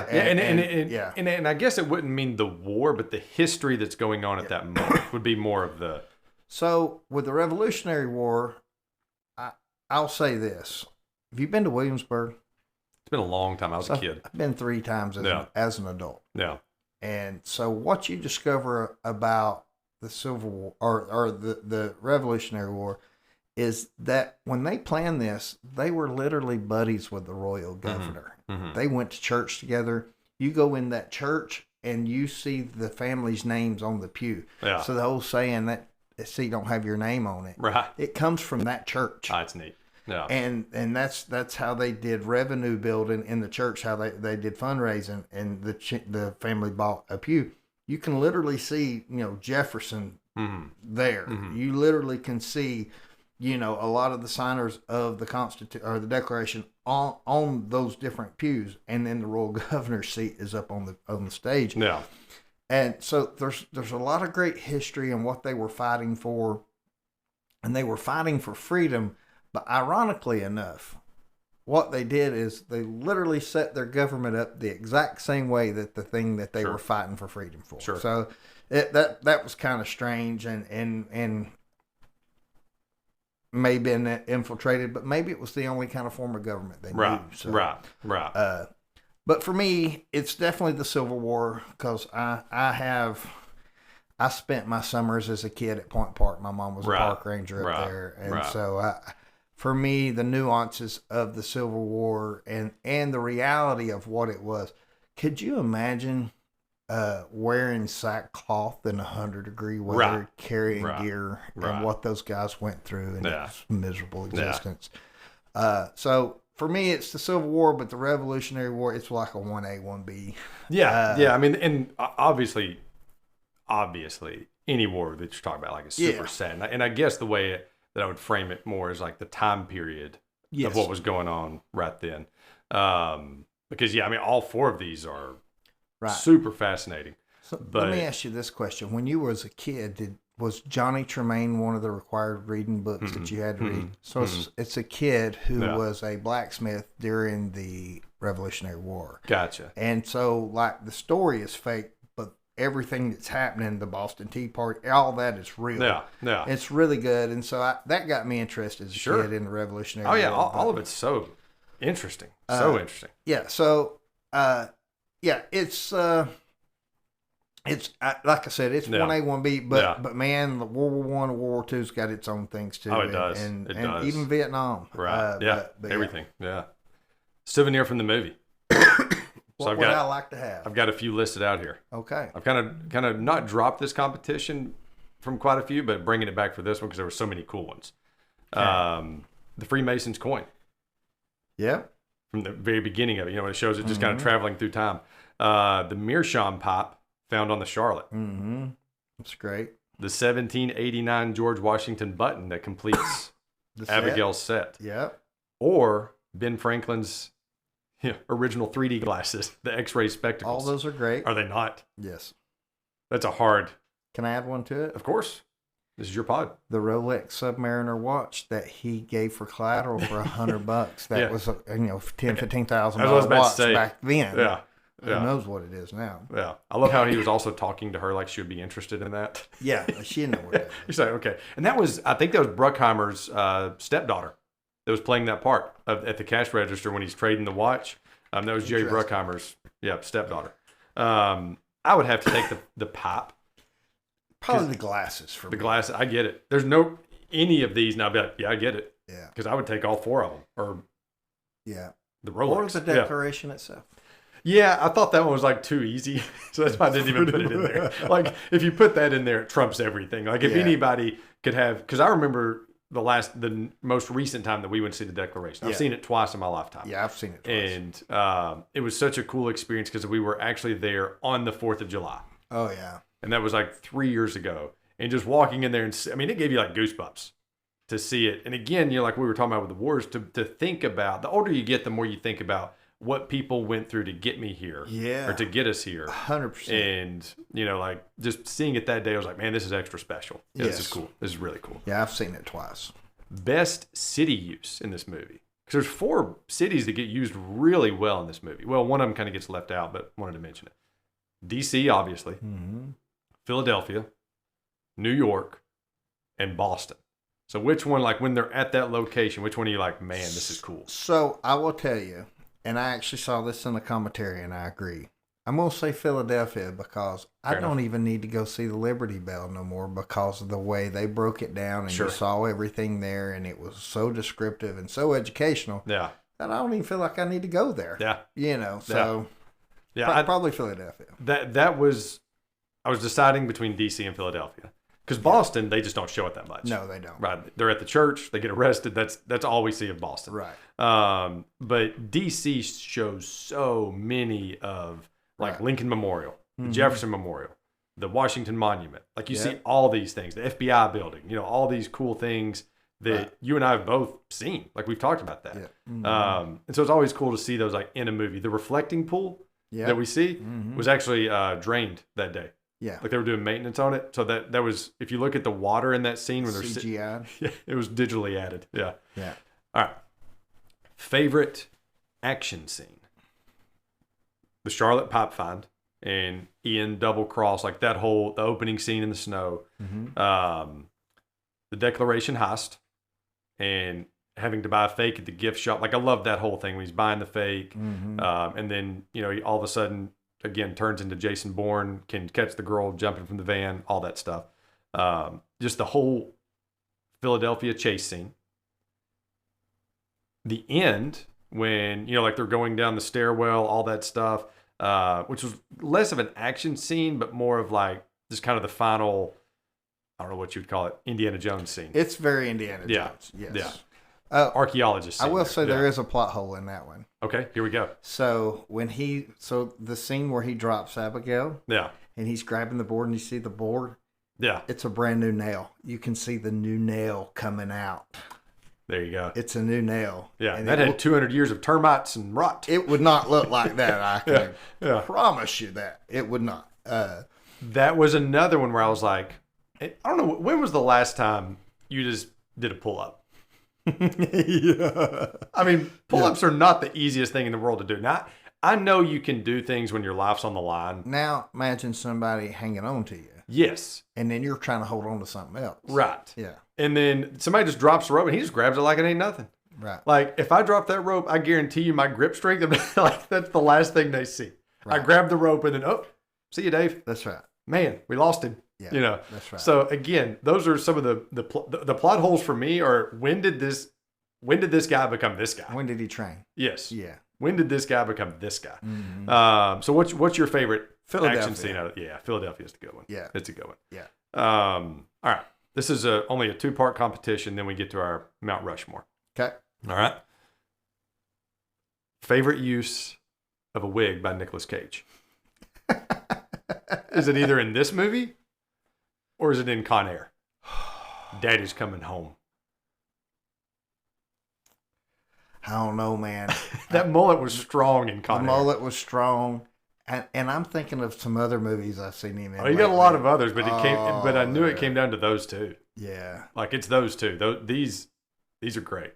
and I guess it wouldn't mean the war, but the history that's going on at that moment would be more of the. So with the Revolutionary War, I'll say this: have you been to Williamsburg? It's been a long time. I was a kid. I've been 3 times as an adult. Yeah. And so what you discover about the Civil War or the Revolutionary War is that when they planned this, they were literally buddies with the royal governor. Mm-hmm. They went to church together. You go in that church and you see the family's names on the pew. Yeah. So the whole saying that seat don't have your name on it. Right. It comes from that church. That's neat. Yeah. And that's how they did revenue building in the church, how they did fundraising, and the family bought a pew. You can literally see, Jefferson there. Mm-hmm. You literally can see, a lot of the signers of the Constitution or the Declaration on those different pews, and then the royal governor's seat is up on the stage. Yeah. And so there's a lot of great history in what they were fighting for, and they were fighting for freedom. But ironically enough, what they did is they literally set their government up the exact same way that the thing that they were fighting for freedom for. Sure. So that was kind of strange and may have been infiltrated, but maybe it was the only kind of form of government they knew. So, right. But for me, it's definitely the Civil War because I spent my summers as a kid at Point Park. My mom was a park ranger up there, and so for me, the nuances of the Civil War and the reality of what it was. Could you imagine wearing sackcloth in 100-degree weather, carrying gear, and what those guys went through in this miserable existence? Yeah. So for me, it's the Civil War, but the Revolutionary War, it's like a 1A, 1B. Yeah. I mean, and obviously, any war that you're talking about, like, is super sad. And I guess the way that I would frame it more is like the time period of what was going on right then. Because, I mean, all 4 of these are super fascinating. So let me ask you this question. When you were as a kid, was Johnny Tremaine one of the required reading books that you had to read? So it's a kid who was a blacksmith during the Revolutionary War. Gotcha. And so, like, the story is fake, but everything that's happening, the Boston Tea Party, all that is real. Yeah. It's really good. And so that got me interested as a kid in the Revolutionary War. Oh, yeah. All of it's so interesting. So interesting. Yeah. So, it's like I said, it's 1A, 1B, but man, the World War I and World War II's got its own things too. Oh, it does. And does. Even Vietnam. Right. But everything. Yeah. Souvenir from the movie. What would I like to have? I've got a few listed out here. Okay. I've kind of not dropped this competition from quite a few, but bringing it back for this one because there were so many cool ones. Okay. The Freemasons coin. Yeah. From the very beginning of it, it shows it just kind of traveling through time. The meerschaum pipe found on the Charlotte. Mm-hmm. That's great. The 1789 George Washington button that completes Abigail's set. Yeah. Or Ben Franklin's original 3D glasses, the X-ray spectacles. All those are great. Are they not? Yes. That's a hard. Can I add one to it? Of course. This is your pod. The Rolex Submariner watch that he gave for collateral for $100. That was $10,000-$15,000 watch back then. Yeah. Who knows what it is now? Yeah. I love how he was also talking to her like she would be interested in that. Yeah, she didn't know what that was. He's like, okay. And I think that was Bruckheimer's stepdaughter that was playing that part at the cash register when he's trading the watch. That was Jerry Bruckheimer's stepdaughter. I would have to take the pipe. Probably the glasses for me. The glasses, I get it. There's any of these, and I'll be like, yeah, I get it. Yeah. Because I would take all 4 of them. Or the Rolex. Or the Declaration itself. Yeah, I thought that one was like too easy, so that's why I didn't even put it in there. Like, if you put that in there, it trumps everything. Like, if anybody could have, because I remember the most recent time that we went to see the Declaration. I've seen it twice in my lifetime. Yeah, I've seen it twice. And it was such a cool experience because we were actually there on the 4th of July. Oh, yeah. And that was like 3 years ago. And just walking in there, and it gave you like goosebumps to see it. And again, like we were talking about with the wars, to think about, the older you get, the more you think about what people went through to get me here, or to get us here. 100%. And like just seeing it that day, I was like, man, this is extra special. Yeah, This is cool. This is really cool. Yeah, I've seen it twice. Best city use in this movie. Because there's 4 cities that get used really well in this movie. Well, one of them kind of gets left out, but wanted to mention it. D.C., obviously. Mm-hmm. Philadelphia, New York, and Boston. So which one, like when they're at that location, which one are you like, man, this is cool? So I will tell you, and I actually saw this in the commentary, and I agree. I'm going to say Philadelphia because I don't even need to go see the Liberty Bell no more because of the way they broke it down and you saw everything there, and it was so descriptive and so educational. Yeah. That I don't even feel like I need to go there. Yeah. You know, so probably Philadelphia. That was, I was deciding between DC and Philadelphia. Because Boston, they just don't show it that much. No, they don't. Right. They're at the church, they get arrested. That's all we see of Boston. Right. But DC shows so many of like Lincoln Memorial, the Jefferson Memorial, the Washington Monument. Like you see all these things, the FBI building, you know, all these cool things that you and I have both seen. Like we've talked about that. Yeah. And so it's always cool to see those like in a movie. The reflecting pool that we see was actually drained that day. Yeah. Like they were doing maintenance on it. So that was, if you look at the water in that scene when they're CGI. It was digitally added. Yeah. Yeah. All right. Favorite action scene? The Charlotte pipe find and Ian double cross, like that whole, the opening scene in the snow. The Declaration heist and having to buy a fake at the gift shop. Like I love that whole thing when he's buying the fake. And then, you know, he all of a sudden, again, turns into Jason Bourne, can catch the girl jumping from the van, all that stuff. Just the whole Philadelphia chase scene. The end, when, you know, like they're going down the stairwell, all that stuff, which was less of an action scene, but more of like just kind of the final, I don't know what you'd call it, Indiana Jones scene. It's very Indiana Jones. Yes. Yeah. Archaeologist scene. I will say there is a plot hole in that one. Okay, here we go. So the scene where he drops Abigail. Yeah. And he's grabbing the board and you see the board. Yeah. It's a brand new nail. You can see the new nail coming out. There you go. It's a new nail. Yeah. And that had 200 years of termites and rot. It would not look like that. I can promise you that. It would not. That was another one where I was like, I don't know, when was the last time you just did a pull-up? I mean, pull-ups are not the easiest thing in the world to do. Now, I know you can do things when your life's on the line. Now, imagine somebody hanging on to you. Yes. And then you're trying to hold on to something else. Right. Yeah. And then somebody just drops the rope and he just grabs it like it ain't nothing. Right. Like, if I drop that rope, I guarantee you my grip strength, like, that's the last thing they see. Right. I grab the rope and then, oh, see you, Dave. That's right. Man, we lost him. Yeah, you know, that's right. So again, those are some of the plot holes for me. Are when did this guy become this guy? When did he train? Yes. Yeah. When did this guy become this guy? So what's your favorite action scene out of? Yeah, Philadelphia's the good one. Yeah, it's a good one. Yeah. All right. This is only a 2-part competition. Then we get to our Mount Rushmore. Okay. All right. Favorite use of a wig by Nic Cage. Is it either in this movie? Or is it in Con Air? Daddy's coming home. I don't know, man. That mullet was strong in Con Air. The mullet was strong. And I'm thinking of some other movies I've seen him in. Oh, you got a lot of others, but I knew it came down to those two. Yeah. Like it's those two. These are great.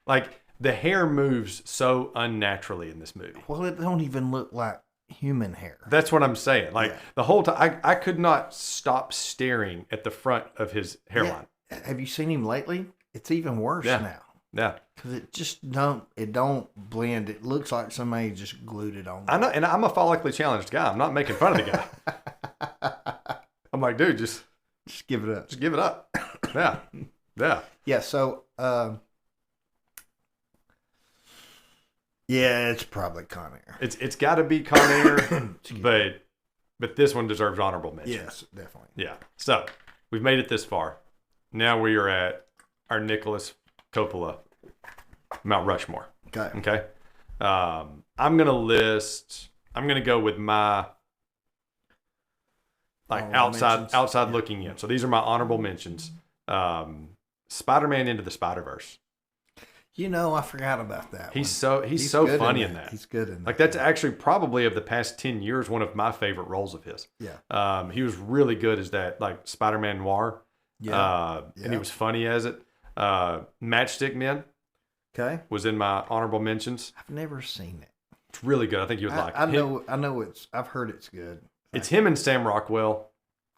Like the hair moves so unnaturally in this movie. Well, it don't even look like human hair. That's what I'm saying. Like the whole time, I could not stop staring at the front of his hairline. Yeah. Have you seen him lately? It's even worse now. Yeah. Because it just don't blend. It looks like somebody just glued it on. I know, and I'm a follically challenged guy. I'm not making fun of the guy. I'm like, dude, just give it up. Just give it up. Yeah. Yeah. Yeah. So, yeah, it's probably Con Air. It's got to be Con Air, but this one deserves honorable mention. Yes, definitely. Yeah. So we've made it this far. Now we are at our Nicholas Coppola Mount Rushmore. Okay. I'm gonna go with my outside looking in. So these are my honorable mentions. Spider-Man Into the Spider-Verse. I forgot about that. He's so funny in that. He's good in that. Like that's actually probably of the past 10 years one of my favorite roles of his. Yeah. He was really good as that like Spider-Man noir. Yeah. And he was funny as it. Matchstick Men Okay. was in my honorable mentions. I've never seen it. It's really good. I think you would like it. I know I've heard it's good. It's him and Sam Rockwell.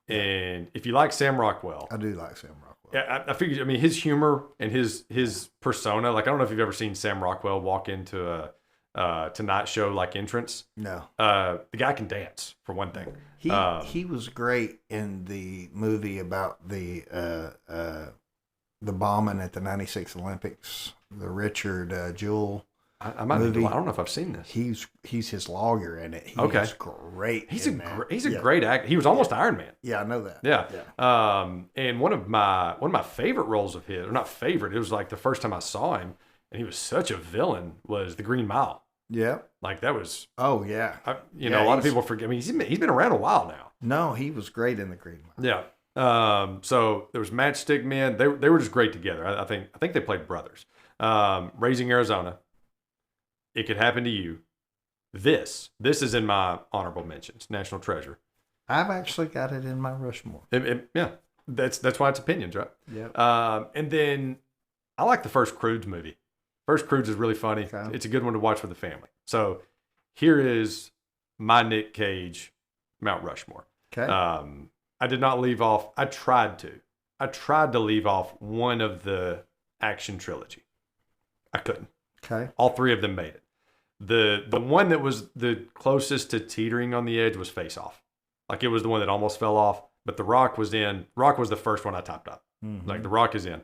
And if you like Sam Rockwell, I do like Sam Rockwell. Yeah, I figured. I mean, his humor and his persona. Like, I don't know if you've ever seen Sam Rockwell walk into a Tonight Show like entrance. No. The guy can dance for one thing. He was great in the movie about the bombing at the '96 Olympics. The Richard Jewell. I might movie. I don't know if I've seen this. He's his lawyer in it. He's great. He's a great actor. He was almost Iron Man. Yeah, I know that. Yeah. And one of my favorite roles of his, or not favorite, it was like the first time I saw him, and he was such a villain, was The Green Mile. Yeah. Like that was. Oh yeah. A lot of people forget. I mean, he's been around a while now. No, he was great in The Green Mile. Yeah. So there was Matchstick Men. They were just great together. I think they played brothers. Raising Arizona. It Could Happen to You. This is in my honorable mentions. National Treasure. I've actually got it in my Rushmore. Yeah, that's why it's opinions, right? Yeah. And then I like the first Croods movie. First Croods is really funny. Okay. It's a good one to watch with the family. So here is my Nic Cage Mount Rushmore. Okay. I did not leave off. I tried to leave off one of the action trilogy. I couldn't. Okay. All three of them made it. The one that was the closest to teetering on the edge was Face Off. Like it was the one that almost fell off, but The Rock was in. Rock was the first one I topped up. Mm-hmm. Like The Rock is in,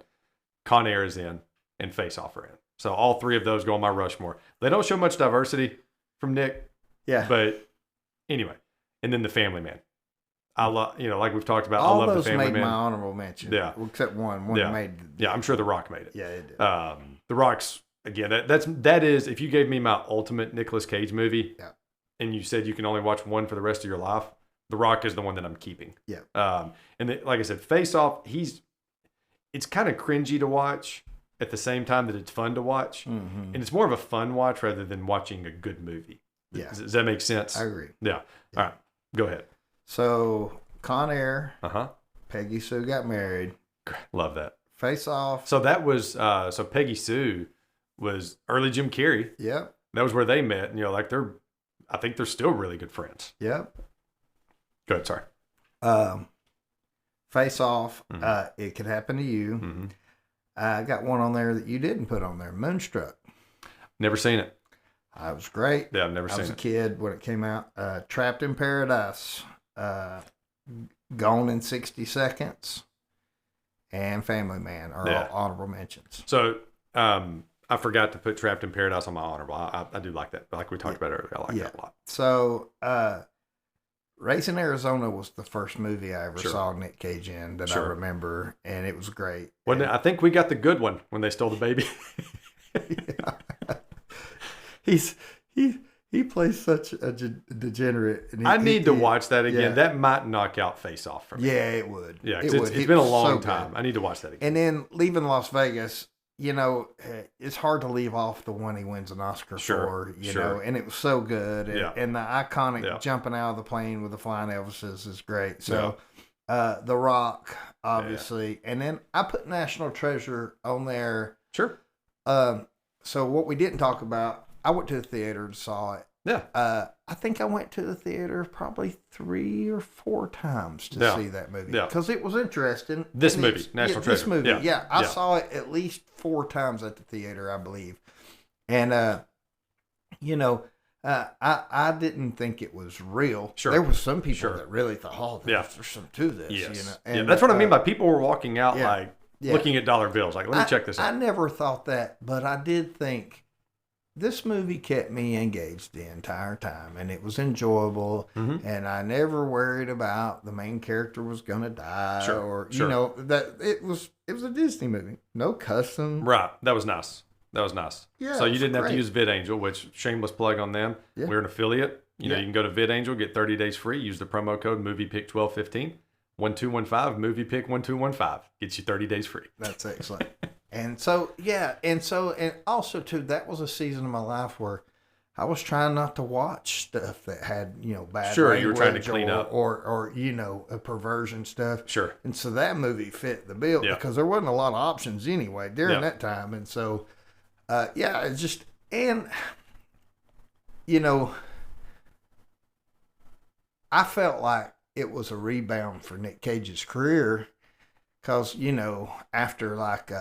Con Air is in, and Face Off are in. So all three of those go on my Rushmore. They don't show much diversity from Nick. Yeah. But anyway, and then The Family Man. I love, like we've talked about. All I love those The Family made Man. my honorable mention. Yeah. Except one. One Yeah. made. Yeah, I'm sure The Rock made it. Yeah, it did. The Rock's again. That is if you gave me my ultimate Nicolas Cage movie, Yeah. and you said you can only watch one for the rest of your life, The Rock is the one that I'm keeping. Yeah. And like I said, Face Off. It's kind of cringy to watch at the same time that it's fun to watch, Mm-hmm. and it's more of a fun watch rather than watching a good movie. Yeah. Does that make sense? I agree. Yeah. All right. Go ahead. So Con Air, Uh-huh. Peggy Sue got married. Love that. Face Off. So that was so Peggy Sue was early Jim Carrey. Yep. That was where they met. And, I think they're still really good friends. Yep. Go ahead. Sorry. Face Off. Mm-hmm. It Could Happen to You. Mm-hmm. I got one on there that you didn't put on there. Moonstruck. Never seen it. I was great. Yeah, I've never I seen was a it. kid when it came out. Trapped in Paradise. Gone in 60 Seconds. And Family Man are all honorable mentions. So I forgot to put Trapped in Paradise on my honorable. I do like that. Like we talked about earlier, I like that a lot. So Raising Arizona was the first movie I ever saw Nic Cage in that I remember, and it was great. I think we got the good one when they stole the baby. He plays such a degenerate. And I need to watch that again. Yeah. That might knock out Face Off for me. Yeah, it would. Yeah, it's been a long time. I need to watch that again. And then Leaving Las Vegas, it's hard to leave off the one he wins an Oscar for, you know, and it was so good. And the iconic jumping out of the plane with the flying Elvises is great. So The Rock, obviously. And then I put National Treasure on there. Sure. So what we didn't talk about, I went to the theater and saw it. Yeah. I think I went to the theater probably 3 or 4 times to see that movie. Yeah. Because it was interesting. This movie, National Treasure. This movie, I saw it at least 4 times at the theater, I believe. And, I didn't think it was real. Sure. There were some people that really thought, oh, there's some to this. Yes. And, that's what I mean by people were walking out looking at dollar bills. Like, let me check this out. I never thought that, but I did think, this movie kept me engaged the entire time, and it was enjoyable, and I never worried about the main character was going to die, that it was a Disney movie. No cussing. Right. That was nice. Yeah, so you didn't have to use VidAngel, which shameless plug on them. Yeah. We're an affiliate. You can go to VidAngel, get 30 days free, use the promo code MoviePick1215, 1215, MoviePick1215. Gets you 30 days free. That's excellent. And so, and also too, that was a season of my life where I was trying not to watch stuff that had, bad Sure, you were trying to language clean up. or a perversion stuff. Sure. And so that movie fit the bill because there wasn't a lot of options anyway during that time. And so, it's just, and, I felt like it was a rebound for Nic Cage's career because, after like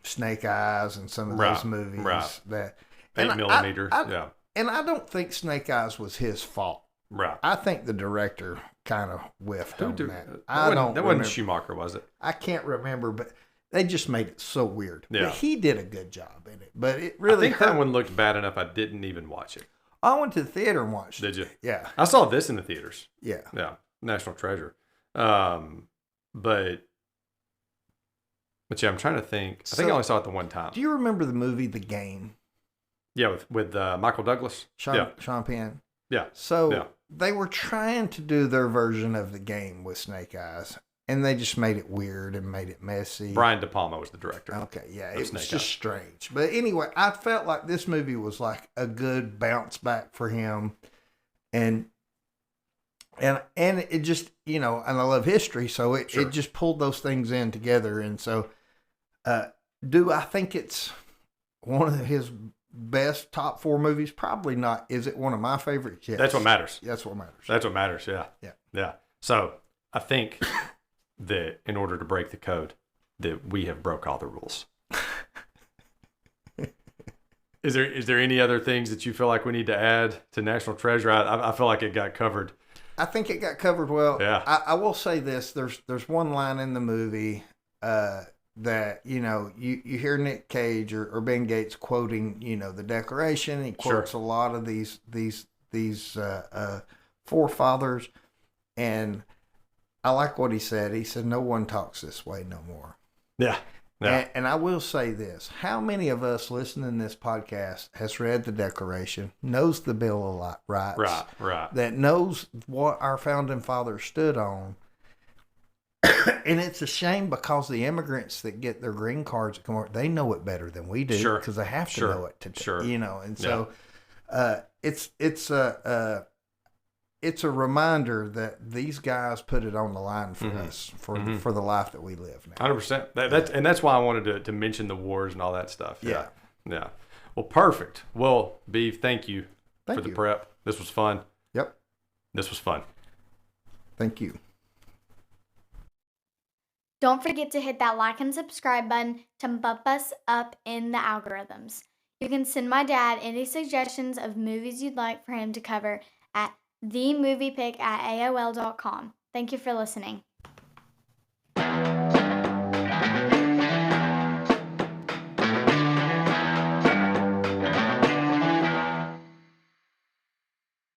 Snake Eyes and some of those movies that 8mm, and I don't think Snake Eyes was his fault. Right. I think the director kind of whiffed on that. That wasn't Schumacher, was it? I can't remember, but they just made it so weird. Yeah. But he did a good job in it. But it really I think that one looked bad enough I didn't even watch it. I went to the theater and watched it. Did you? Yeah. I saw this in the theaters. Yeah. Yeah. National Treasure. But yeah, I'm trying to think. I think I only saw it the one time. Do you remember the movie The Game? Yeah, with Michael Douglas. Sean Penn. Yeah. So they were trying to do their version of The Game with Snake Eyes, and they just made it weird and made it messy. Brian De Palma was the director. Okay, yeah, it was just strange. But anyway, I felt like this movie was like a good bounce back for him, and it just, and I love history, so it just pulled those things in together. And so, do I think it's one of his best top 4 movies? Probably not. Is it one of my favorites? Yes. That's what matters. That's what matters. That's what matters. Yeah. Yeah. Yeah. So I think that in order to break the code, that we have broke all the rules. Is there any other things that you feel like we need to add to National Treasure? I feel like it got covered. I think it got covered well. Yeah. I will say this. There's one line in the movie that, you hear Nic Cage or Ben Gates quoting, the Declaration. He quotes a lot of these forefathers. And I like what he said. He said, "No one talks this way no more." Yeah. Yeah. And I will say this. How many of us listening to this podcast has read the Declaration, knows the Bill of Rights, right, that knows what our founding fathers stood on? And it's a shame because the immigrants that get their green cards at come over, they know it better than we do because they have to know it today. And so it's a reminder that these guys put it on the line for us for the life that we live now. 100%. That's why I wanted to mention the wars and all that stuff. Yeah. Well, perfect. Well, Beef, thank you for the prep. This was fun. Yep. This was fun. Thank you. Don't forget to hit that like and subscribe button to bump us up in the algorithms. You can send my dad any suggestions of movies you'd like for him to cover at themoviepick@aol.com. Thank you for listening.